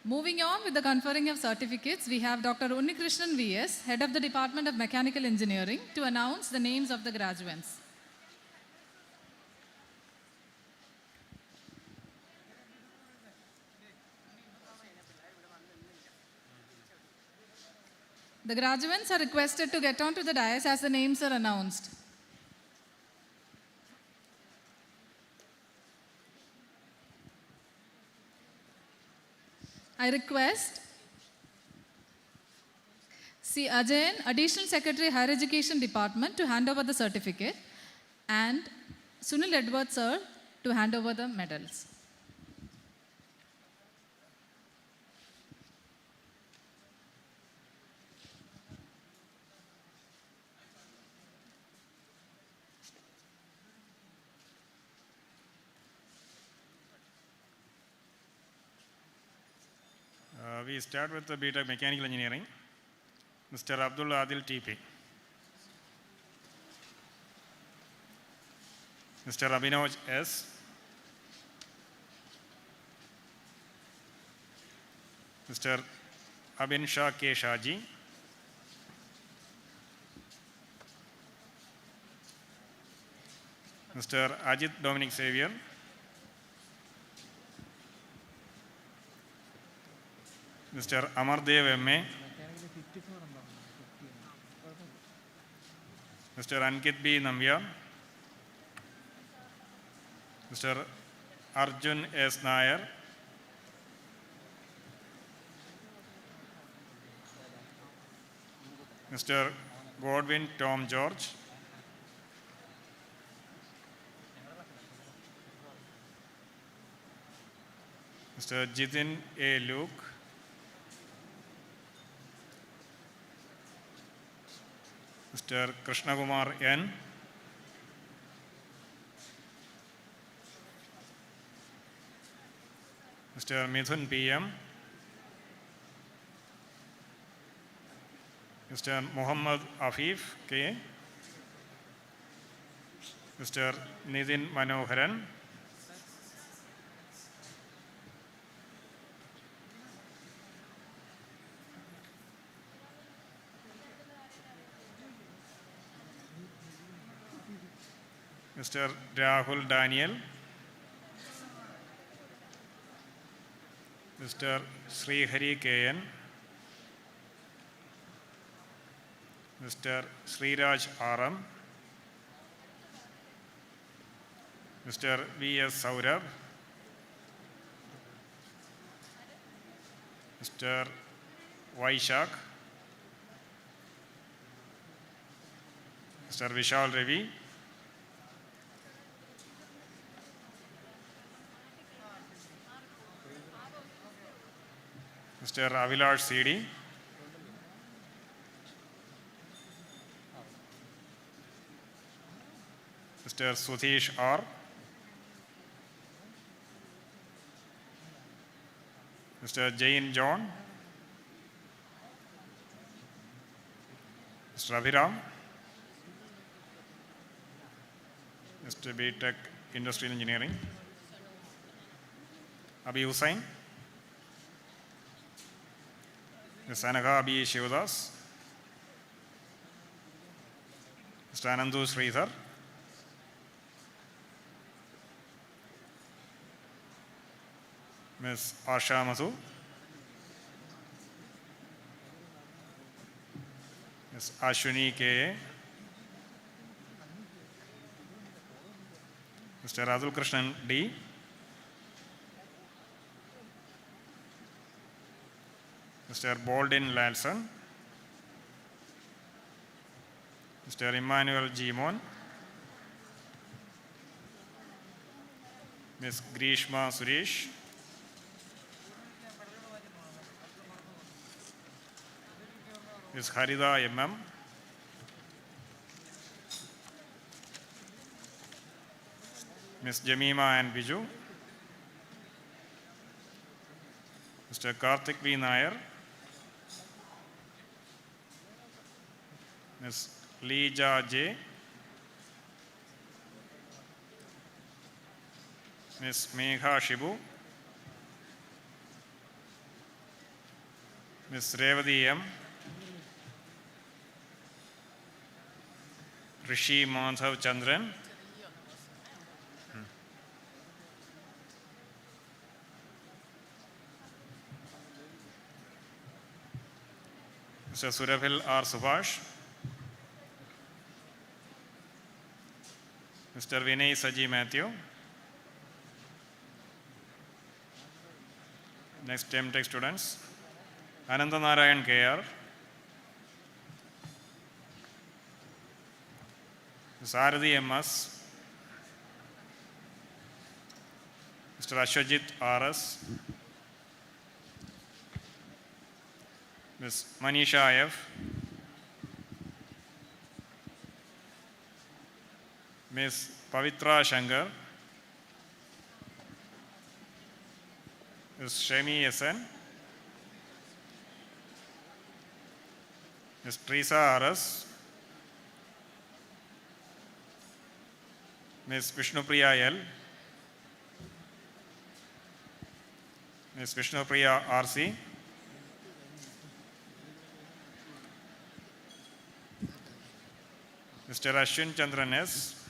Moving on with the conferring of certificates, we have Dr. Unnikrishnan V.S., Head of the Department of Mechanical Engineering, to announce the names of the graduates. The graduates are requested to get onto the dais as the names are announced. I request C. Ajayan, Additional Secretary, Higher Education Department, to hand over the certificate, and Sunil Edward, sir, to hand over the medals. We start with the B.Tech Mechanical Engineering, Mr. Abdul Adil TP. Mr. Abhinoj S. Mr. Abin Shah K. Shaji. Mr. Ajit Dominic Xavier. Mr. Amardev M.A. Mr. Ankit B. Nambyar. Mr. Arjun S. Nair. Mr. Godwin Tom George. Mr. Jitin A. Luke. Mr. Krishnakumar N. Mr. Mithun PM. Mr. Muhammad Afif K. Mr. Nitin Manoharan. Mr. Rahul Daniel. Mr. Srihari KN. Mr. Sriraj RM. Mr. V.S. Saurabh. Mr. Vaishak. Mr. Vishal Ravi. Mr. Avilash CD. Mr. Sudhish R. Mr. Jain John. Mr. Abhiram. Mr. B.Tech Industrial Engineering. Abi Hussain. Ms. Anagha B. Shivadas. Mr. Anandu Sridhar. Ms. Asha Madhu. Ms. Ashwini K. Mr. Radul Krishnan D. Mr. Bolden Lalson. Mr. Emmanuel Jimon. Ms. Grishma Suresh. Ms. Harida MM. Ms. Jamima and Biju. Mr. Karthik V. Nair. Ms. Leija J. Ms. Megha Shibu. Ms. Revati M. Rishi Madhav Chandran. Mr. Surabhil R. Subhash. Mr. Vinay Saji Matthew. Next M.Tech students. Ananda Narayan K.R. Saradi M.S. Mr. Ashwajit R.S. Ms. Manisha F. Ms. Pavitra Shankar. Ms. Shemi S.N. Ms. Teresa R.S. Ms. Vishnupriya L. Ms. Vishnupriya R.C. Mr. Ashwin Chandran S.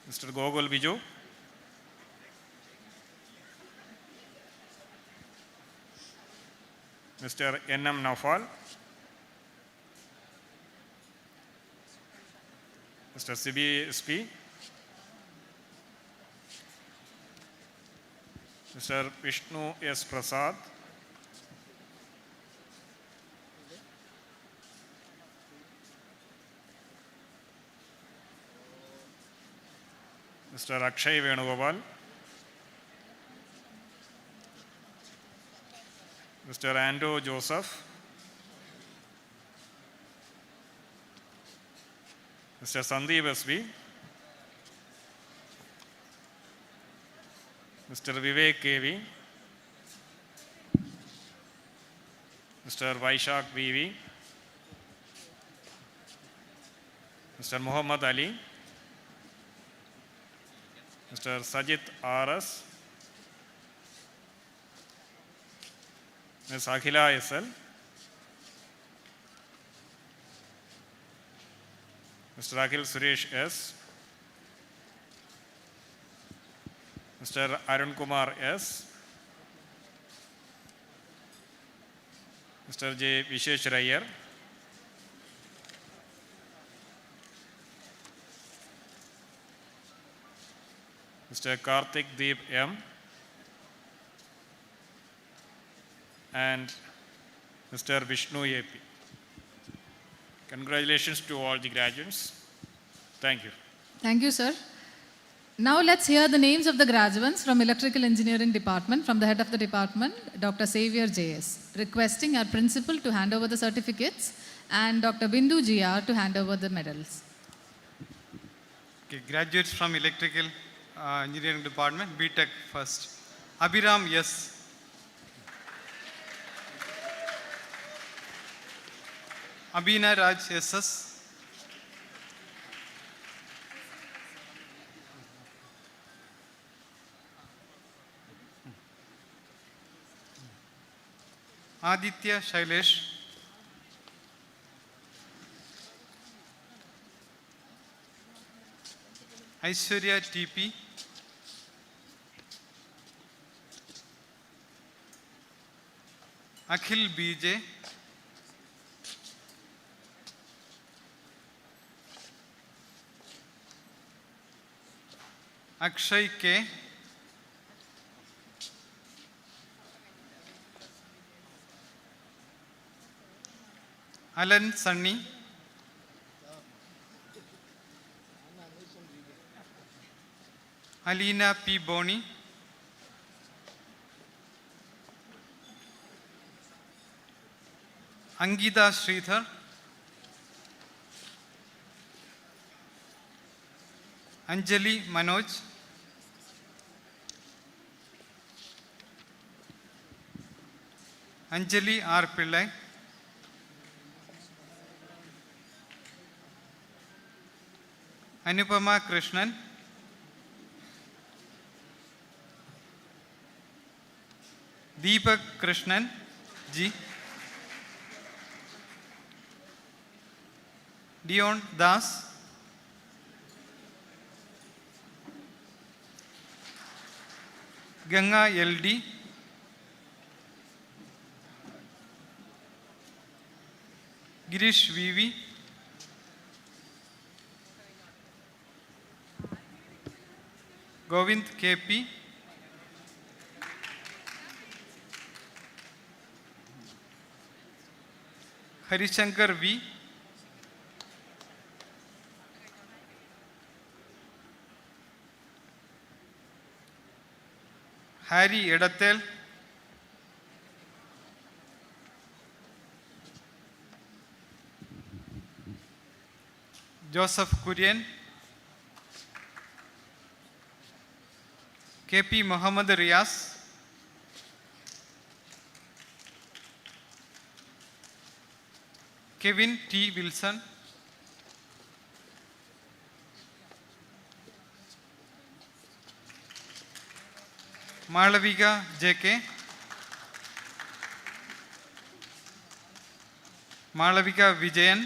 Mr. Gogol Biju. Mr. N.M. Naufal. Mr. Sibi SP. Mr. Vishnu S. Prasad. Mr. Akshay Venugopal. Mr. Ando Joseph, Mr. Sandeep S.B., Mr. Vivek K.V., Mr. Vaishak V.V., Mr. Muhammad Ali, Mr. Sajid R.S., Ms. Akhila S.L., Mr. Akhil Suresh S., Mr. Arun Kumar S., Mr. J. Vishesh Rayar, Mr. Karthik Deep M., and Mr. Vishnu A.P. Congratulations to all the graduates. Thank you. Thank you, sir. Now let's hear the names of the graduates from Electrical Engineering Department from the head of the department, Dr. Xavier J.S., requesting our principal to hand over the certificates and Dr. Bindu G.R. to hand over the medals. Okay, graduates from Electrical Engineering Department, B.Tech first. Abhiram S. Abhina Raj S.S. Aditya Shailesh. Aishwarya T.P. Akhil B.J. Akshay K. Alan Sunny. Alina P. Boni. Angita Sridhar. Anjali Manoj. Anjali R. Pillai. Anupama Krishnan. Deepak Krishnan G. Dion Das. Ganga LD. Girish VV. Govind KP. Harishankar V. Harry Edathel. Joseph Kurian. KP Muhammad Riaz. Kevin T. Wilson. Malavika J.K. Malavika Vijayan.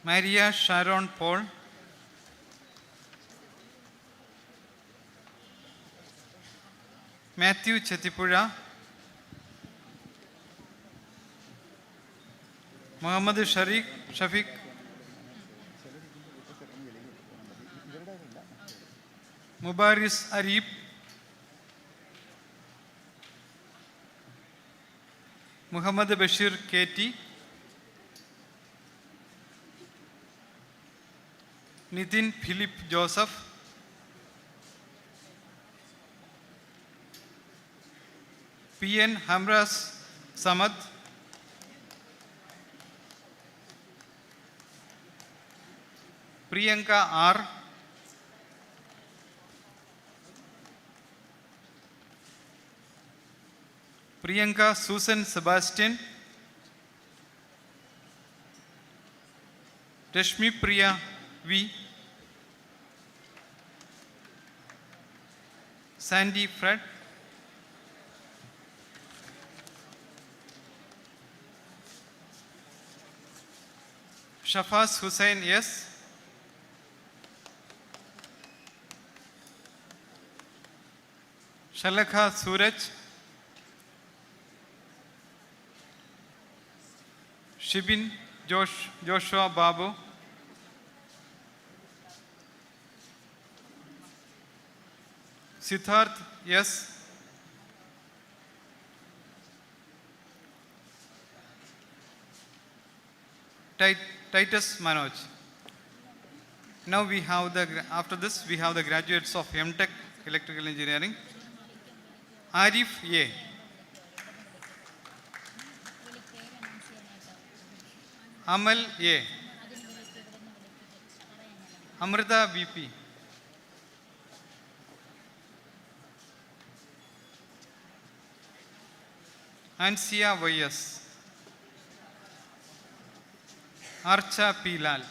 Maria Sharon Paul. Matthew Chetipura. Muhammad Shafiq. Mubaris Arif. Muhammad Bashir KT. Nitin Philip Joseph. P.N. Hamras Samad, Priyanka R, Priyanka Susan Sebastian, Rashmi Priya V, Sandy Fred, Shafaz Hussain S, Shalakha Suraj, Shibin Joshua Babu, Siddharth S, Titus Manoj. Now we have after this we have the graduates of M.Tech Electrical Engineering. Arif A, Amal A, Amrita VP, Ansia YS, Archa P. Lal,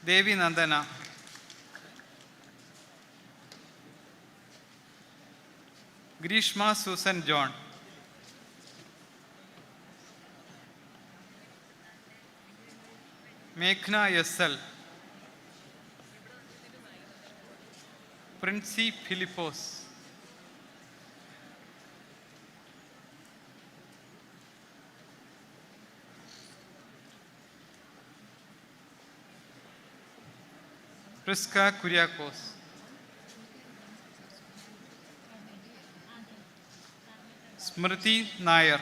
Devi Nandana, Grishma Susan John, Meghna SL, Princey Philippos, Priska Kuriakos, Smriti Nair,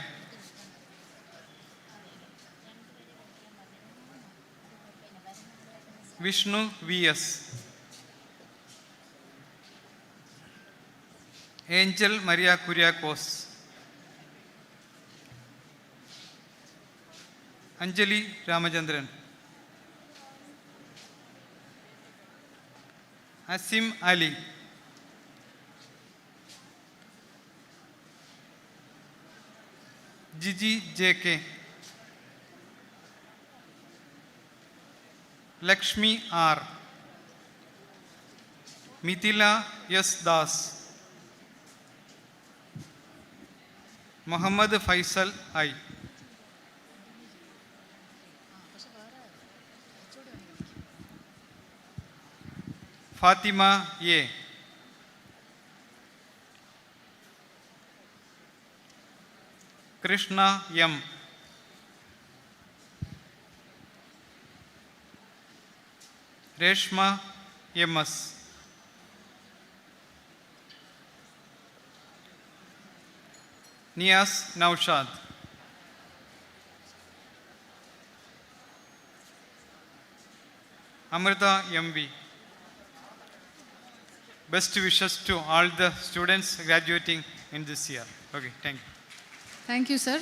Vishnu VS, Angel Maria Kuriakos, Anjali Ramachandran, Asim Ali, Gigi JK, Lakshmi R, Mithila S. Das, Muhammad Faisal I, Fatima A, Krishna M, Reshma MS, Nias Naushad, Amrita MV. Best wishes to all the students graduating in this year. Okay, thank you. Thank you, sir.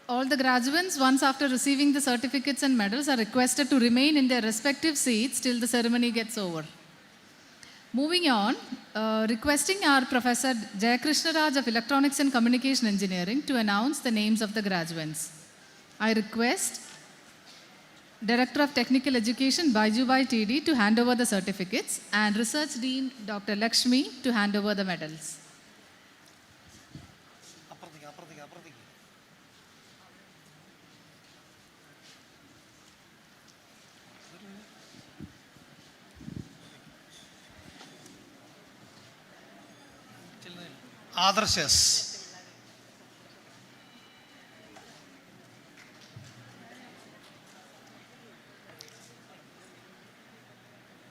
All the graduates, once after receiving the certificates and medals, are requested to remain in their respective seats till the ceremony gets over. Moving on, requesting our Professor Jayakrishna Raj of Electronics and Communication Engineering to announce the names of the graduates. I request Director of Technical Education Baijubai TD to hand over the certificates and Research Dean Dr. Lakshmi to hand over the medals. Adarsh S,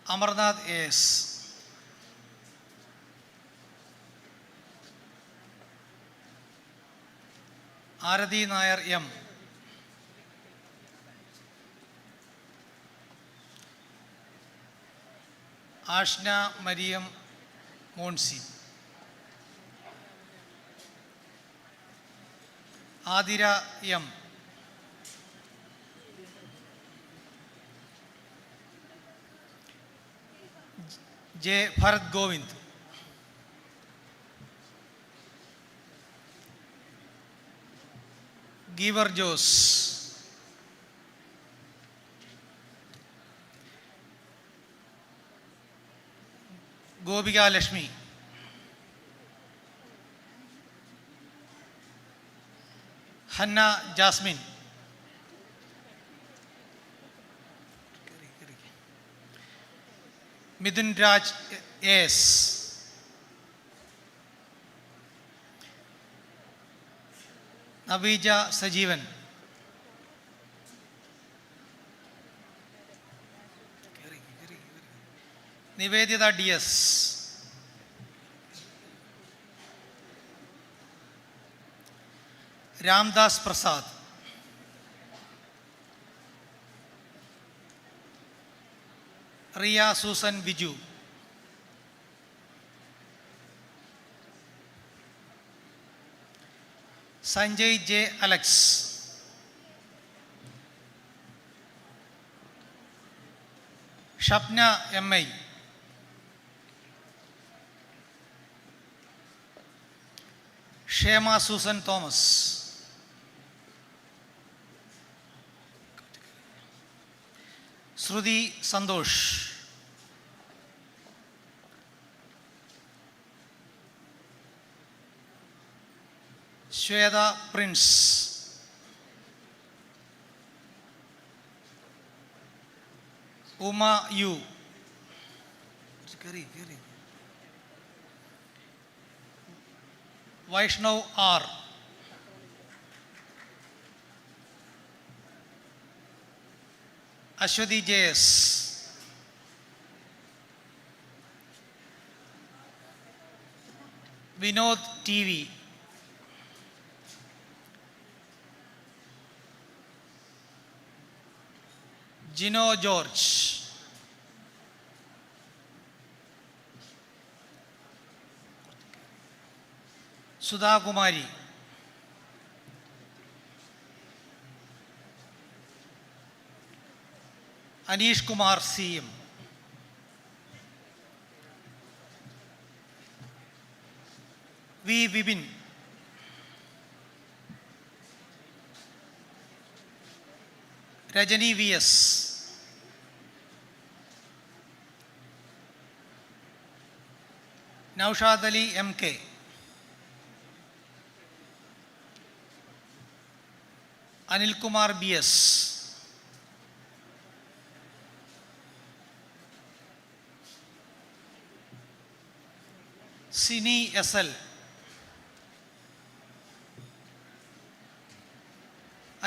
Amarnath S, Arathi Nair M, Ashna Mariyam Moncy, Athira M, J Bharath Govind, Geevar Jose, Gopika Lakshmi, Hannah Jasmine, Mithun Raj S, Naveeja Sajeevan, Nivedita D S, Ramdas Prasad, Riya Susan Viju, Sanjay J Alex, Shapna M I, Shema Susan Thomas, Sruthi Santhosh, Swetha Prince, Uma U, Vaishnav R, Aswathy J S, Vinod T V, Jino George, Sudhakumari, Aneesh Kumar C M, V Vipin, Rajani V S, Naushad Ali M K, Anilkumar B S, Sini S L,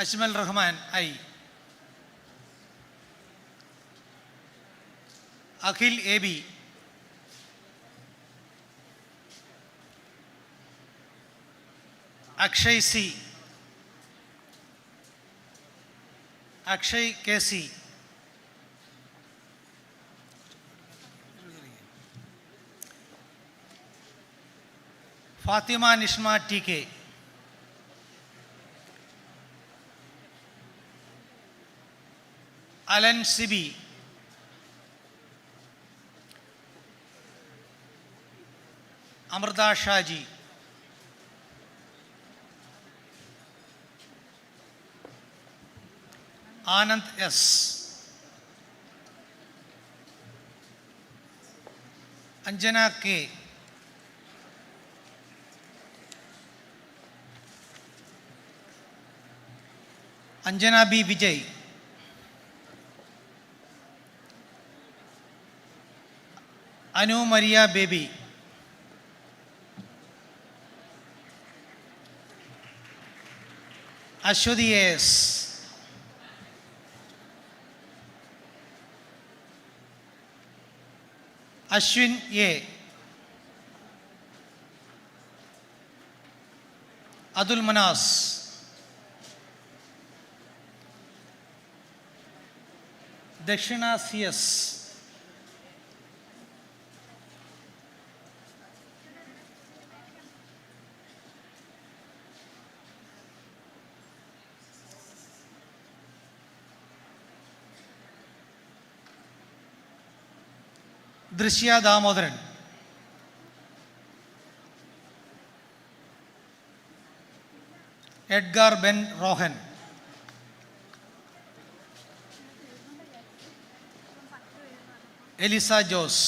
Ajmal Rahman I, Akhil A B, Akshay C, Akshay K C, Fathima Nishma T K, Alan Sibi, Amritha Shaji, Anand S, Anjana K, Anjana B Vijay, Anu Maria Baby, Aswathy S, Aswin A, Athul Manas, Dakshina C S, Drishya Damodaran, Edgar Ben Rohan, Eliza Jose,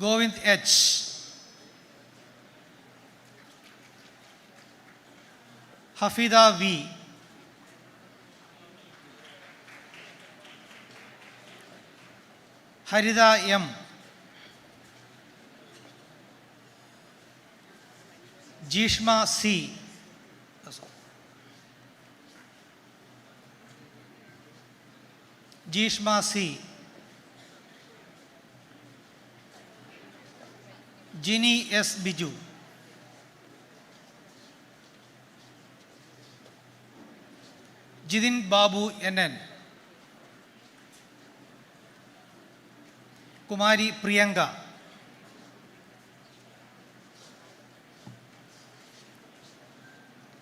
Govind H, Hafeeda V, Haritha M, Jeeshma C, Jeeshma C, Jini S Biju, Jithin Babu N N, Kumari Priyanka,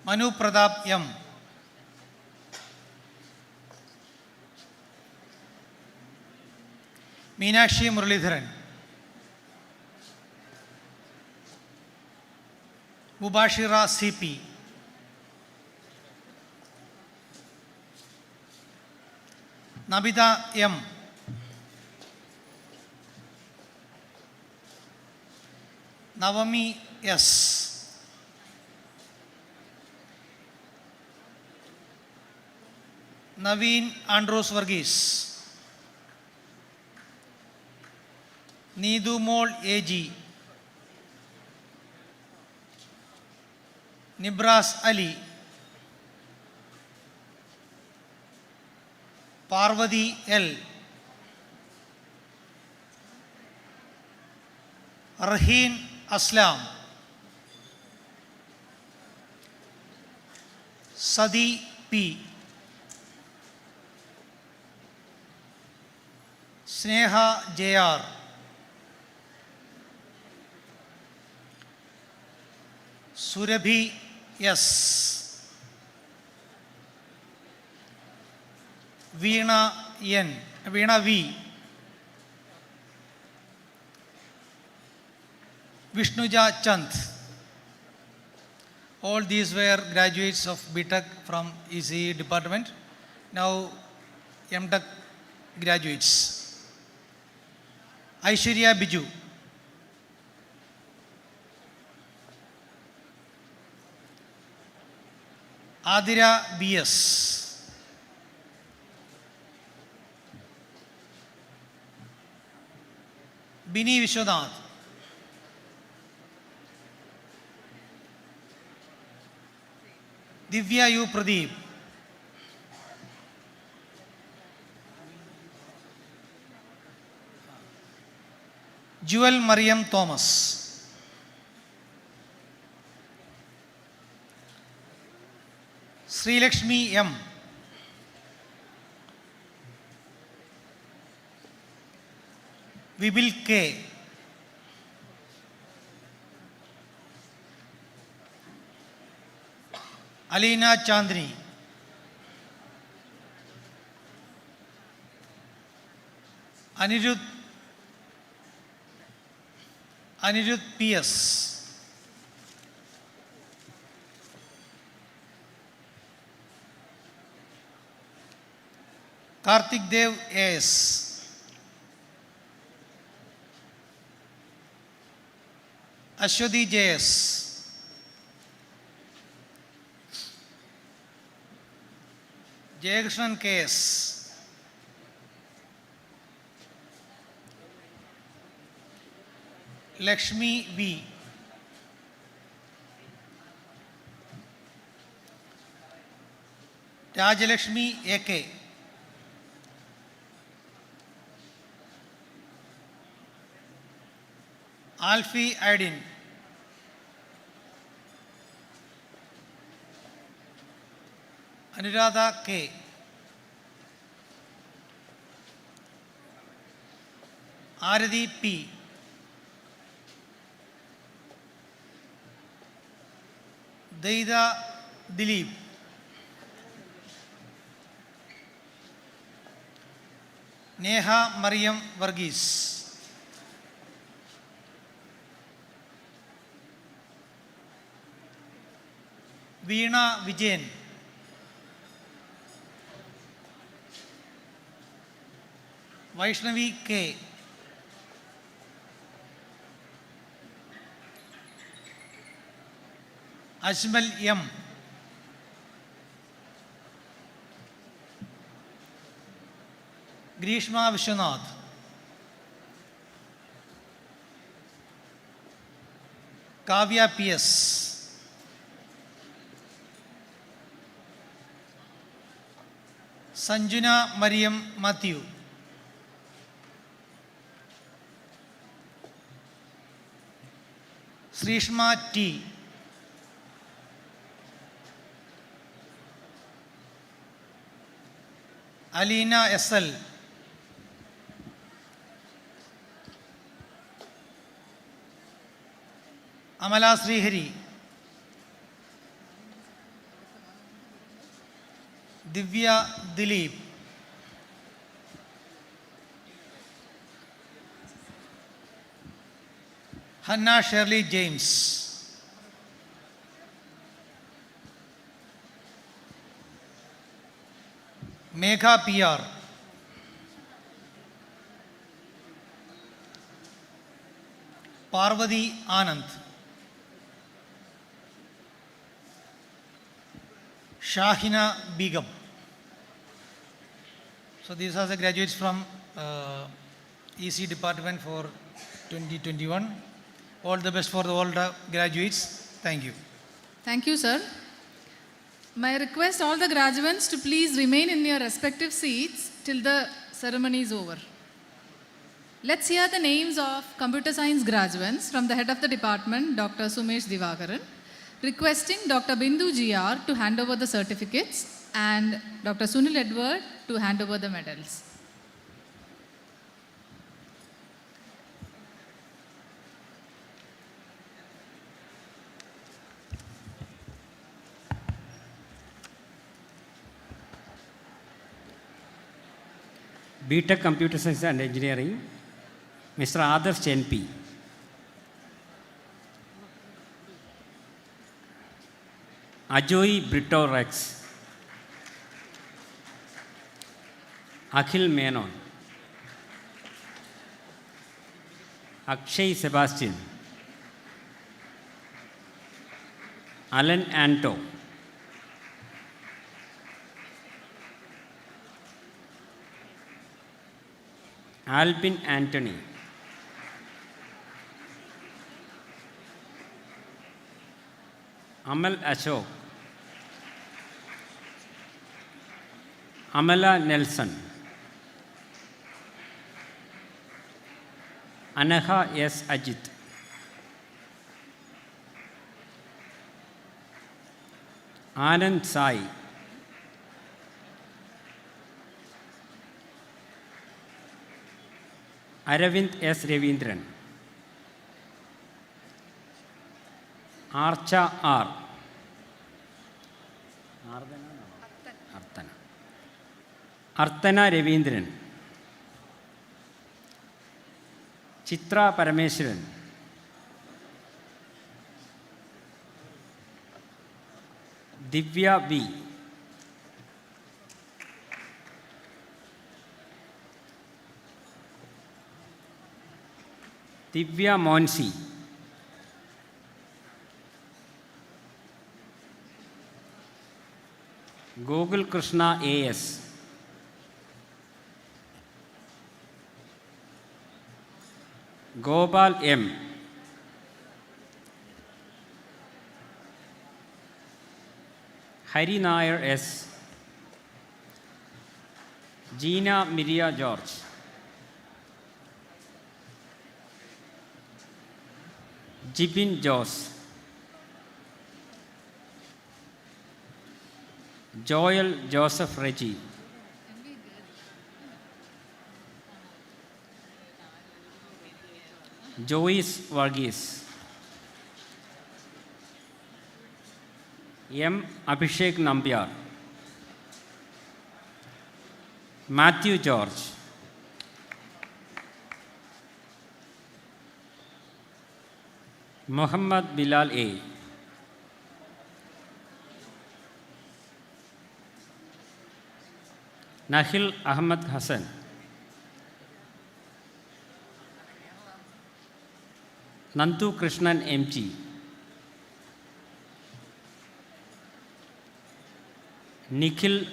Manu Prathap M, Meenakshi Muraleedharan, Mubashira C P, Nabitha M, Navami S, Naveen Andros Varghese, Neethumol A G, Nibras Ali, Parvathy L, Raheen Aslam, Sadi P, Sneha J R, Surabhi S, Veena N, Veena V, Vishnuja Chand. All these were graduates of B.Tech from ECE department. Now M.Tech graduates. Aishwarya Biju, Adira B.S, Bini Vishwanath, Divya U. Pradeep, Jewel Mariam Thomas, Sri Lakshmi M, Vibil K, Alina Chandni, Anirudh P.S, Karthik Dev A.S, Ashwati J.S, Jaykrishnan K.S, Lakshmi V, Rajalakshmi A.K, Alfie Aydin, Anuradha K, Aradhi P, Daida Dilip, Neha Mariam Varghese. Veena Vijayan. Vaishnavi K. Ajmal M. Grishma Vishwanath. Kavya P.S. Sanjuna Mariam Matthew. Srishma T. Alina S.L. Amala Srihari. Divya Dilip. Hannah Shirley James. Megha PR. Parvati Anand. Shahina Begum. So these are the graduates from EC department for 2021. All the best for all the graduates. Thank you. Thank you, sir. May I request all the graduates to please remain in your respective seats till the ceremony is over. Let's hear the names of computer science graduates from the head of the department, Dr. Sumesh Divakaran, requesting Dr. Bindu GR to hand over the certificates and Dr. Sunil Edward to hand over the medals. B.Tech Computer Science and Engineering, Mr. Adarsh NP. Ajoy Brito Rex. Akhil Menon. Akshay Sebastian. Alan Anto. Albin Anthony. Amal Ashok. Amala Nelson. Anaha S. Ajit. Anand Sai. Aravind S. Ravindran. Archa R. Artana Ravindran. Chitra Parameswaran. Divya V. Divya Monsi. Gogul Krishna A.S. Gopal M. Hari Nair S. Gina Miria George. Jibin Jos. Joel Joseph Reggie. Joyce Varghese. M. Abhishek Nambiar. Matthew George. Muhammad Bilal A. Nahil Ahmad Hassan. Nandu Krishnan MG. Nikhil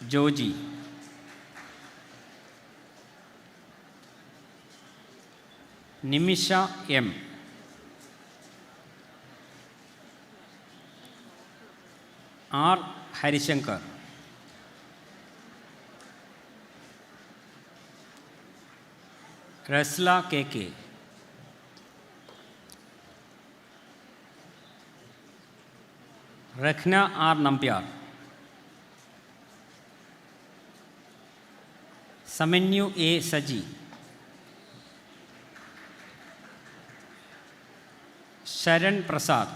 Joji. Nimisha M. R. Harishankar. Rasla KK. Rakhna R. Nampiar. Samenyu A. Saji. Sharan Prasad.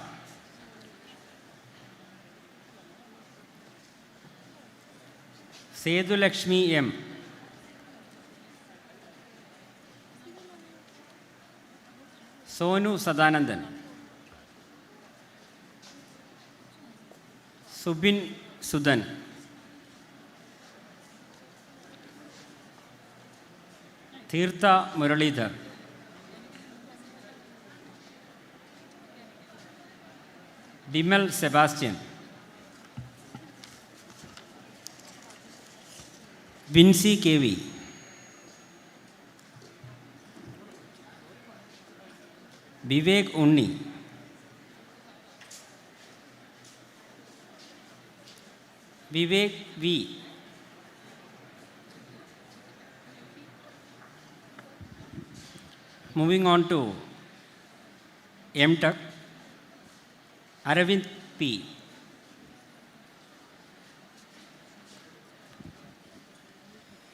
Sedu Lakshmi M. Sonu Sadanandan. Subin Sudan. Tirtha Muralidhar. Bimal Sebastian. Vinci KV. Vivek Unni. Vivek V. Moving on to M.Tech. Aravind P.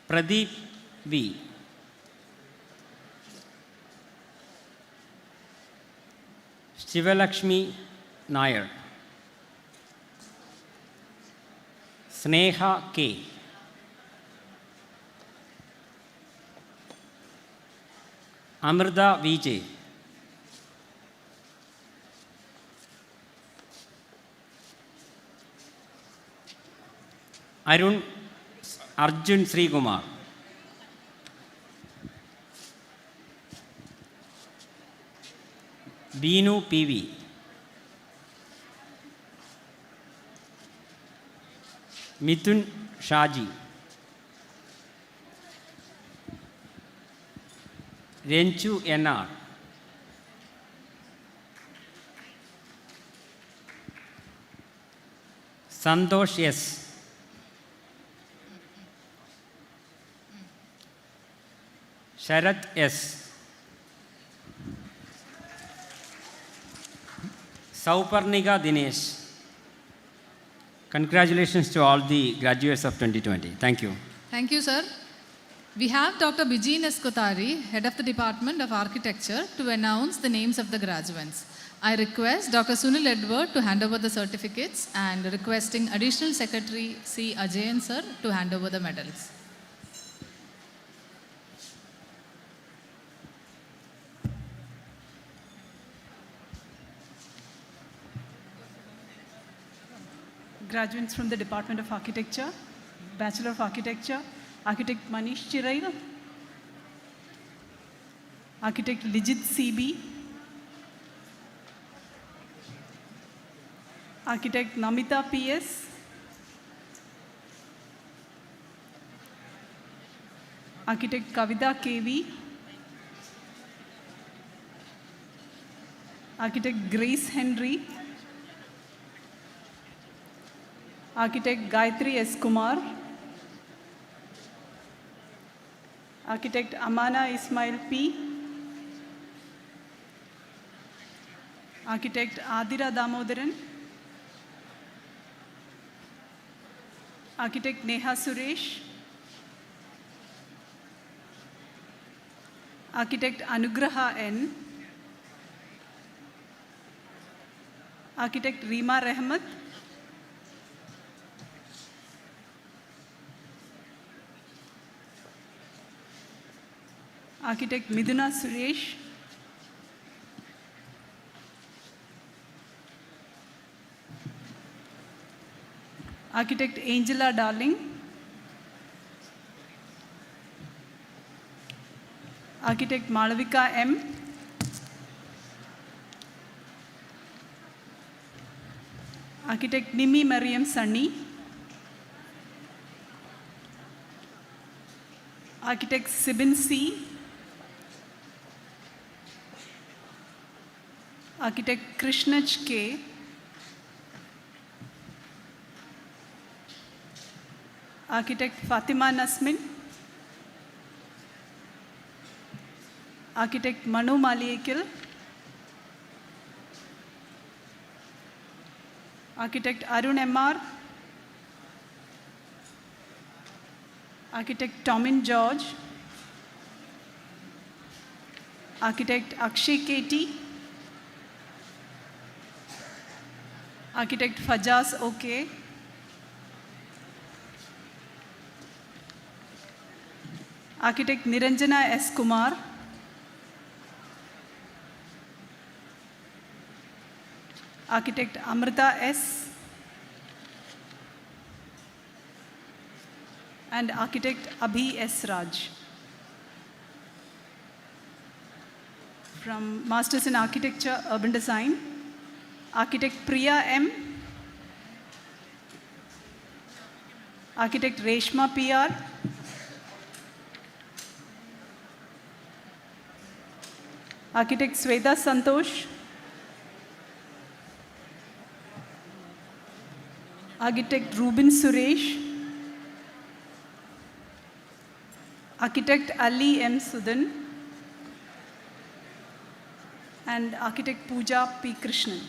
Pradeep V. Shivalakshmi Nair. Sneha K. Amrita Vijay. Arun Arjun Sri Kumar. Beenu PV. Mithun Shaji. Renchu NR. Santosh S. Sharat S. Sauparnika Dinesh. Congratulations to all the graduates of 2020. Thank you. Thank you, sir. We have Dr. Bijin S. Kotari, Head of the Department of Architecture, to announce the names of the graduates. I request Dr. Sunil Edward to hand over the certificates and requesting Additional Secretary C. Ajayan, sir, to hand over the medals. Graduates from the Department of Architecture, Bachelor of Architecture, Architect Manish Chirail, Architect Lijit CB, Architect Namita PS, Architect Kavita KV, Architect Grace Henry, Architect Gayatri S. Kumar, Architect Amana Ismail P, Architect Adira Damodaran, Architect Neha Suresh, Architect Anugraha N, Architect Reema Rehmat, Architect Miduna Suresh, Architect Angela Darling. Architect Malavika M. Architect Nimi Mariam Sunny. Architect Sibin C. Architect Krishnach K. Architect Fatima Nasmin. Architect Manu Maliekil. Architect Arun M.R. Architect Tomin George. Architect Akshay K.T. Architect Fajaz O.K. Architect Niranjana S. Kumar. Architect Amrita S. And Architect Abhi S. Raj. From Masters in Architecture, Urban Design, Architect Priya M. Architect Reshma PR. Architect Sweta Santosh. Architect Rubin Suresh. Architect Ali M. Sudan. And Architect Pooja P. Krishnan.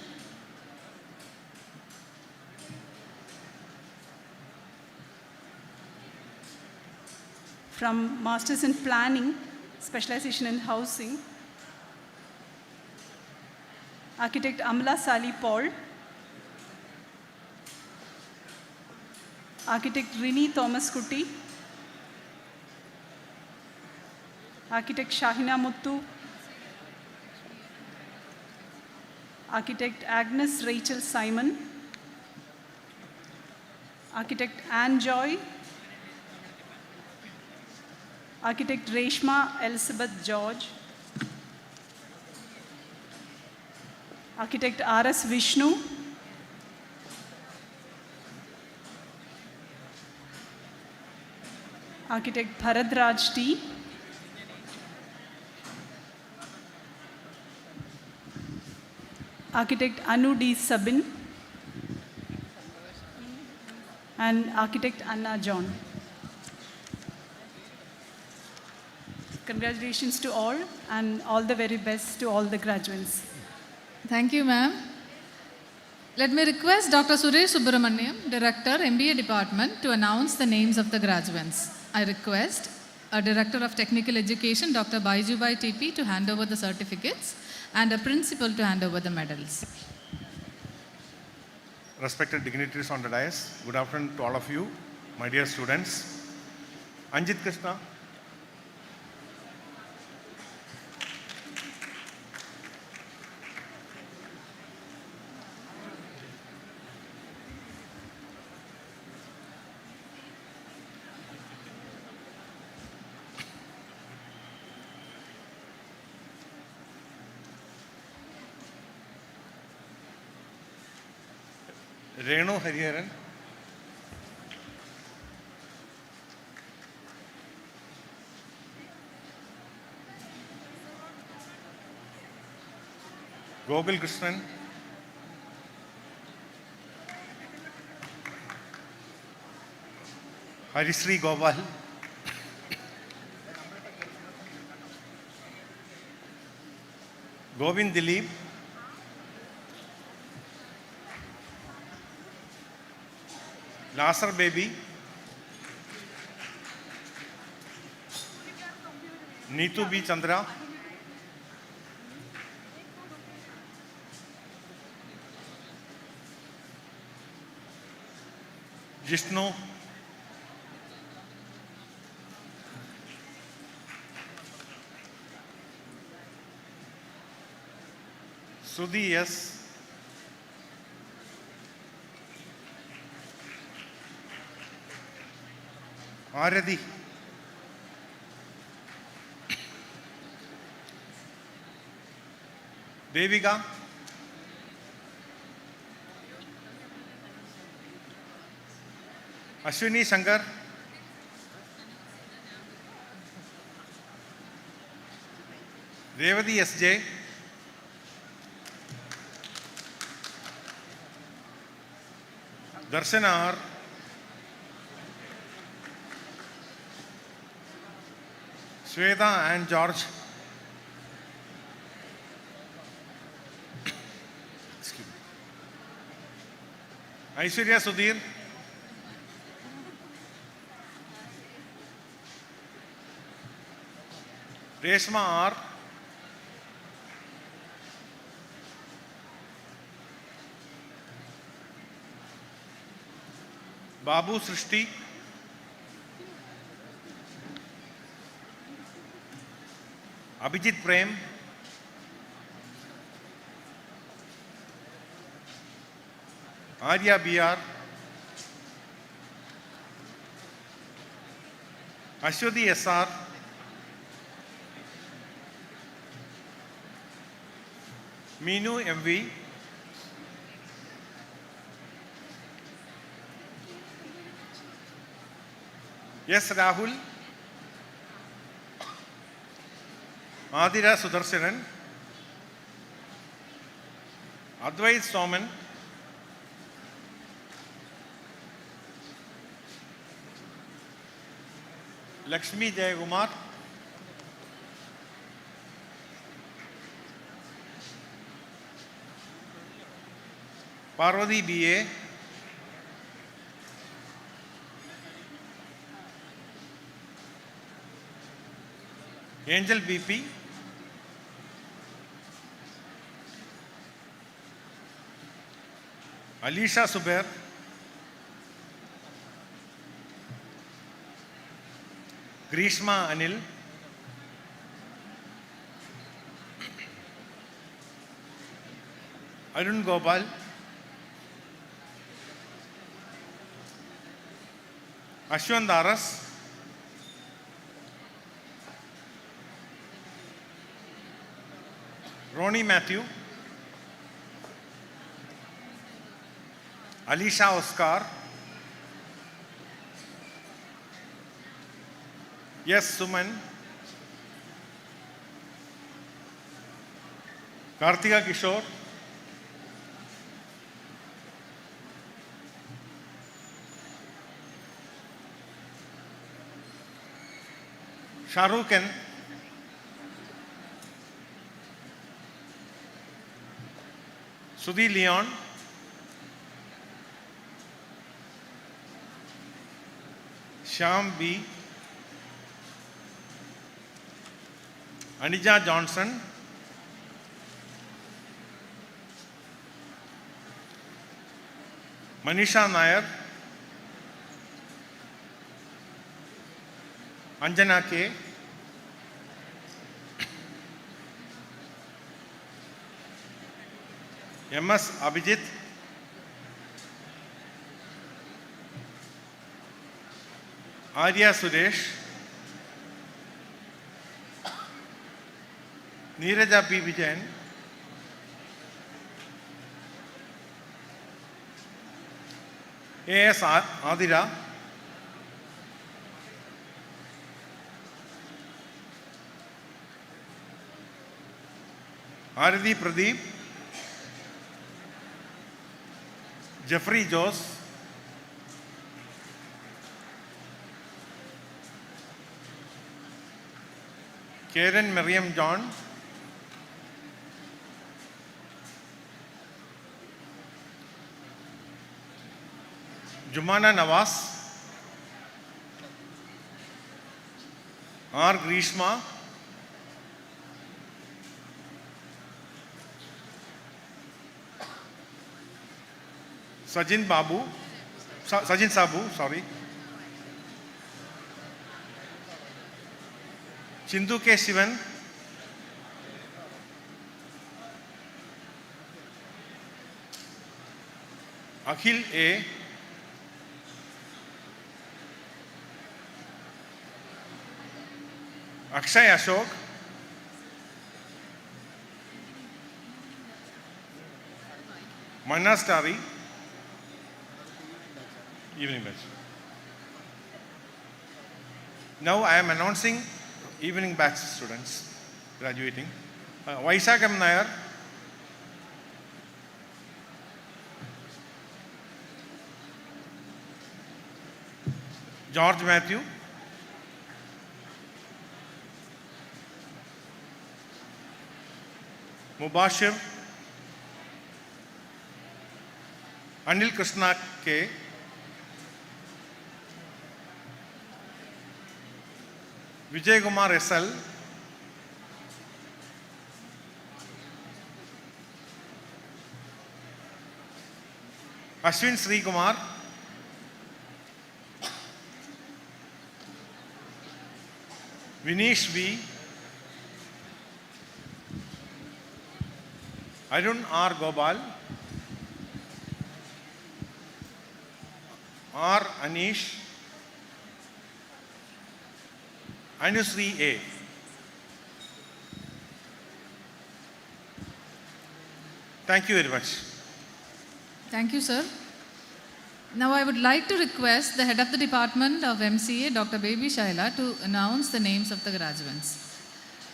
From Masters in Planning, Specialization in Housing, Architect Amla Sali Paul. Architect Rini Thomas Kutty. Architect Shahina Muttu. Architect Agnes Rachel Simon. Architect Anne Joy. Architect Reshma Elizabeth George. Architect R.S. Vishnu. Architect Bharadraj T. Architect Anu D. Sabin. And Architect Anna John. Congratulations to all and all the very best to all the graduates. Thank you, ma'am. Let me request Dr. Suresh Subramaniam, Director, MBA Department, to announce the names of the graduates. I request a Director of Technical Education, Dr. Baijubai TP, to hand over the certificates and a Principal to hand over the medals. Respected dignitaries on the dais, good afternoon to all of you, my dear students. Anjit Krishna. Renu Hariharan. Gokul Krishnan. Harisri Gopal. Govind Dilip. Nasser Baby. Neetu B. Chandra. Jishnu. Sudhi S. Arathi, Devika, Aswini Sankar, Revathi S J, Darshana R, Swetha and George, Aishwarya Sudheer, Reshma R, Babu Srishti, Abhijith Prem, Arya B.R, Aswathy SR, Meenu MV, S Rahul, Athira Sudarsanan, Adwaith Soman, Lakshmi Jayakumar, Parvathy BA, Angel BP, Aleesha Zubair, Greeshma Anil, Arun Gopal, Aswanth RS, Ronnie Mathew, Aleesha Oscar, S Suman, Karthika Kishore, Shahrukh, Sudhi Leon, Shyam B, Anija Johnson, Manisha Nair, Anjana K, MS Abhijith, Arya Suresh, Neeraja P Vijayan, AS Athira, Aarathi Pradeep, Jeffrey Jose, Karen Meriam John, Jumana Navas, R Greeshma, Sajin Sabu, Chinthu K Sivan, Akhil A, Akshay Ashok, Manna Starry, evening batch. Now I am announcing evening batch students graduating. Vaishak M. Nair, George Matthew, Mubashir, Anil Krishna K, Vijay Kumar SL, Ashwin Sri Kumar, Vinesh V, Arun R. Gopal, R. Anish, Anusri A. Thank you very much. Thank you, sir. Now I would like to request the head of the Department of MCA, Dr. Baby Shaila, to announce the names of the graduates.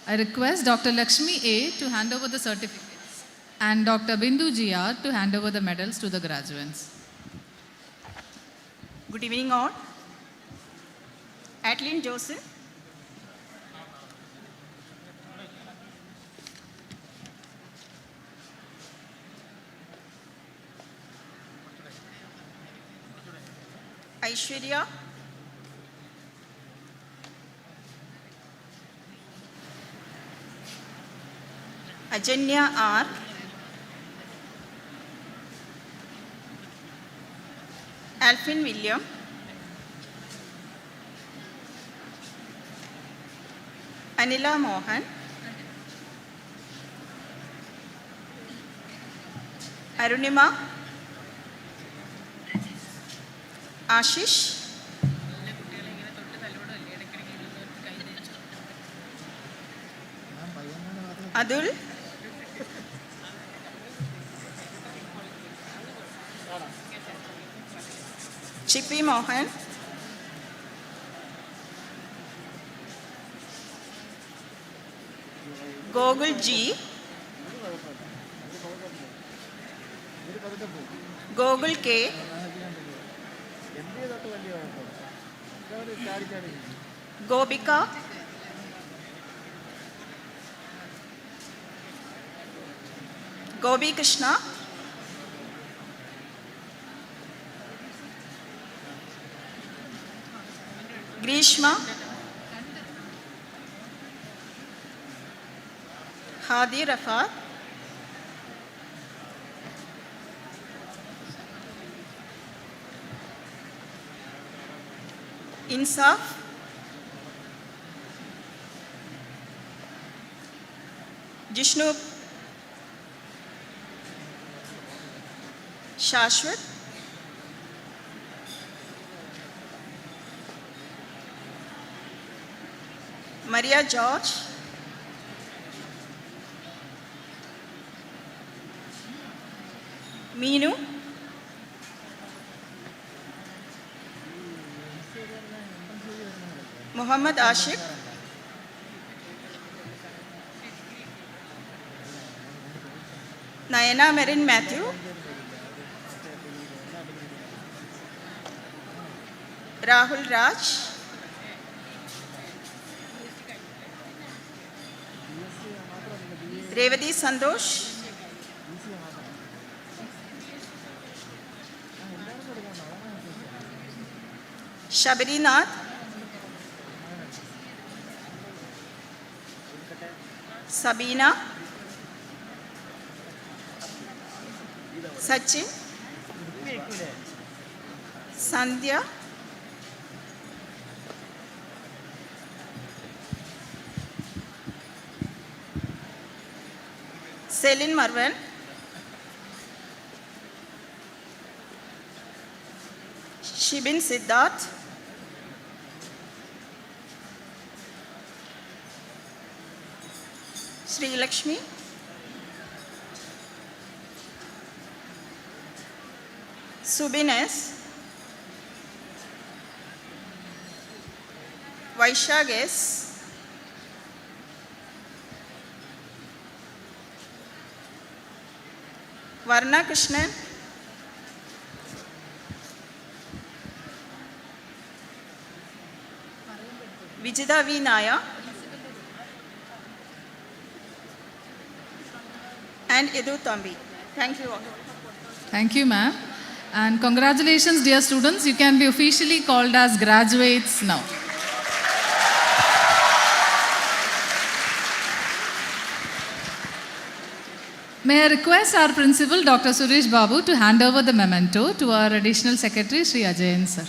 I request Dr. Lakshmi A to hand over the certificates and Dr. Bindu GR to hand over the medals to the graduates. Good evening all. Adeline Joseph, Aishwarya, Ajanya R, Alvin William, Anila Mohan, Arunima, Ashish, Adul, Chippy Mohan, Gogul G, Gogul K, Gobika, Gobi Krishna, Grishma, Hadi Rafat, Insaf, Jishnu, Shashwat, Maria George, Meenu, Muhammad Ashik, Nayana Marin Matthew, Rahul Raj, Revati Sandosh, Shabari-Nath, Sabina, Sachin, Sandhya, Selin Marwan, Shibin Siddharth, Sri Lakshmi, Subines, Vaishages, Varna Krishnan, Vijita V. Naya, and Edu Thambi. Thank you all. Thank you, ma'am. And congratulations, dear students. You can be officially called as graduates now. May I request our principal, Dr. Suresh Babu, to hand over the memento to our additional secretary, Sri Ajayan sir.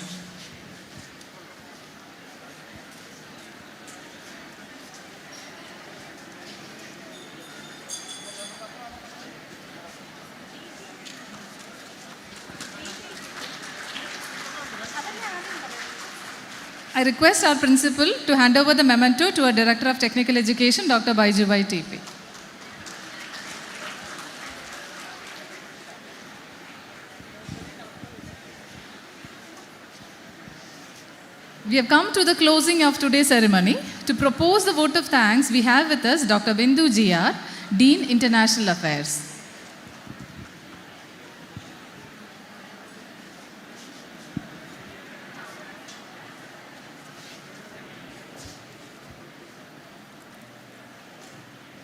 I request our principal to hand over the memento to our Director of Technical Education, Dr. Baijubai TP. We have come to the closing of today's ceremony. To propose the vote of thanks, we have with us Dr. Bindu GR, Dean International Affairs.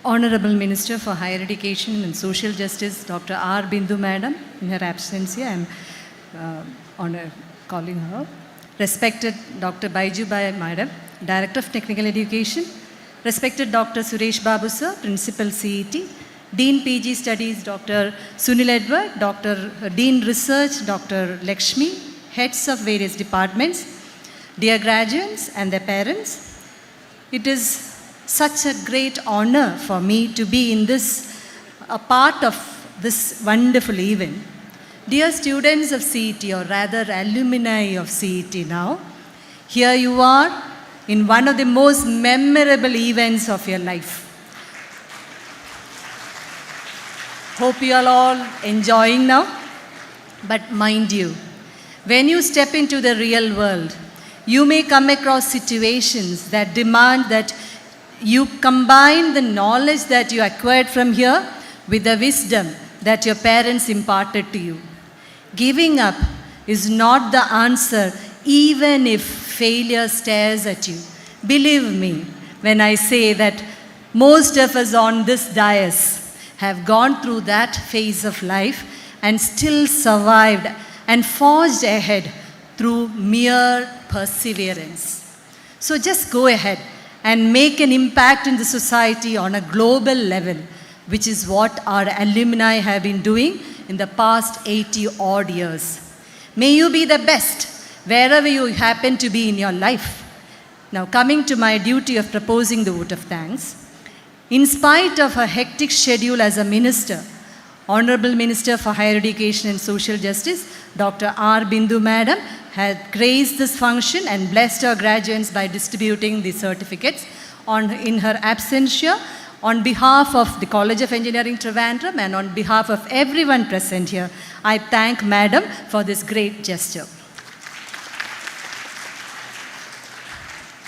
Honorable Minister for Higher Education and Social Justice, Dr. R. Bindu Madam, in her absence here, I am calling her. Respected Dr. Baijubai Madam, Director of Technical Education, respected Dr. Suresh Babu Sir, Principal CET, Dean PG Studies, Dr. Sunil Edward, Dr. Dean Research, Dr. Lakshmi, heads of various departments, dear graduates and their parents, it is such a great honor for me to be in a part of this wonderful event. Dear students of CET, or rather alumni of CET now, here you are in one of the most memorable events of your life. Hope you are all enjoying now. But mind you, when you step into the real world, you may come across situations that demand that you combine the knowledge that you acquired from here with the wisdom that your parents imparted to you. Giving up is not the answer, even if failure stares at you. Believe me when I say that most of us on this dais have gone through that phase of life and still survived and forged ahead through mere perseverance. So just go ahead and make an impact in the society on a global level, which is what our alumni have been doing in the past 80 odd years. May you be the best wherever you happen to be in your life. Now coming to my duty of proposing the vote of thanks, in spite of her hectic schedule as a minister, Honorable Minister for Higher Education and Social Justice, Dr. R. Bindu Madam, had graced this function and blessed our graduates by distributing the certificates in her absence here. On behalf of the College of Engineering Trivandrum and on behalf of everyone present here, I thank Madam for this great gesture.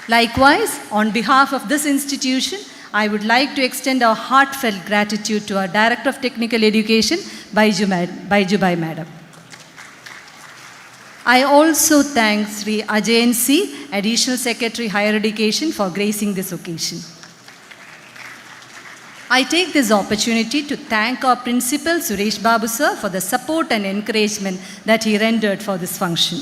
Likewise, on behalf of this institution, I would like to extend our heartfelt gratitude to our Director of Technical Education, Baijubai Madam. I also thank Sri Ajayan C, Additional Secretary Higher Education, for gracing this occasion. I take this opportunity to thank our Principal, Suresh Babu Sir, for the support and encouragement that he rendered for this function.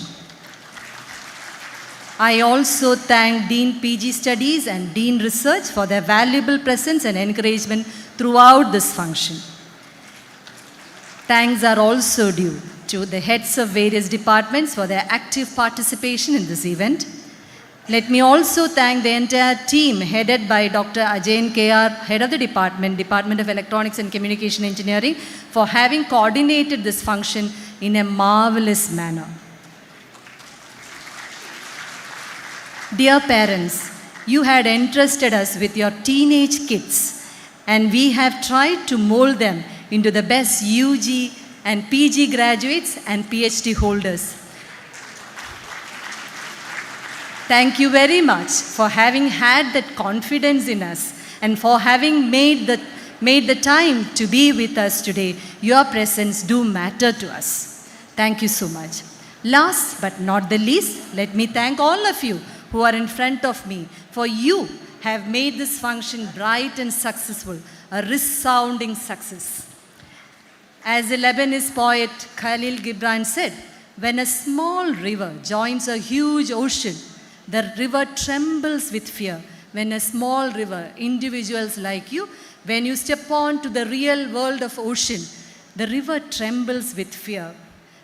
I also thank Dean PG Studies and Dean Research for their valuable presence and encouragement throughout this function. Thanks are also due to the heads of various departments for their active participation in this event. Let me also thank the entire team headed by Dr. Ajayan KR, Head of the Department of Electronics and Communication Engineering, for having coordinated this function in a marvelous manner. Dear parents, you had entrusted us with your teenage kids, and we have tried to mold them into the best UG and PG graduates and PhD holders. Thank you very much for having had that confidence in us and for having made the time to be with us today. Your presence do matter to us. Thank you so much. Last but not the least, let me thank all of you who are in front of me, for you have made this function bright and successful, a resounding success. As the Lebanese poet Khalil Gibran said, when a small river joins a huge ocean, the river trembles with fear. When a small river, individuals like you, when you step on to the real world of ocean, the river trembles with fear.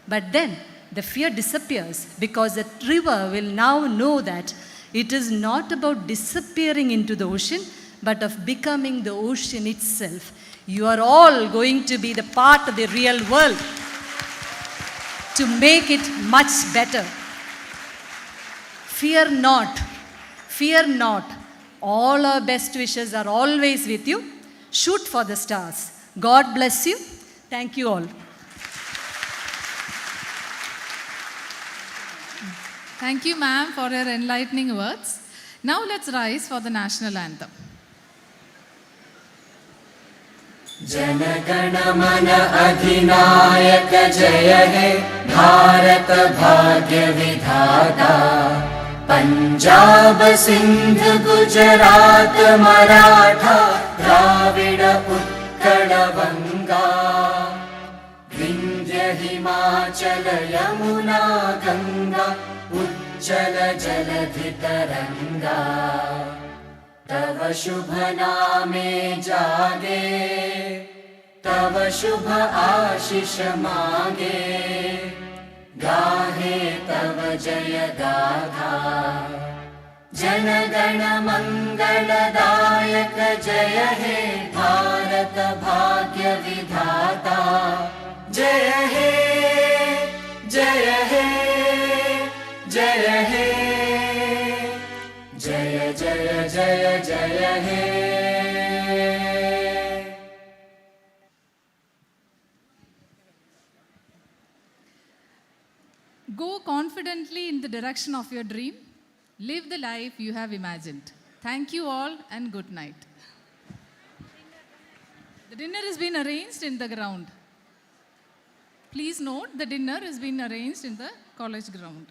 But then the fear disappears because the river will now know that it is not about disappearing into the ocean, but of becoming the ocean itself. You are all going to be the part of the real world to make it much better. Fear not. Fear not. All our best wishes are always with you. Shoot for the stars. God bless you. Thank you all. Thank you, ma'am, for your enlightening words. Now let's rise for the national anthem. जनगण मन अधिनायक जय हे भारत भाग्य विधाता पंजाब सिंध गुजरात मराठा द्राविड उत्कल बंगा विंध्य हिमाचल यमुना गंगा उच्चल जलधि तरंगा तव शुभ नामे जागे तव शुभ आशीष मांगे गाहे तव जय गाथा जनगण मंगलदायक जय हे भारत भाग्य विधाता जय हे जय हे जय हे जय जय जय जय हे Go confidently in the direction of your dream. Live the life you have imagined. Thank you all and good night. The dinner has been arranged in the ground. Please note the dinner has been arranged in the college ground.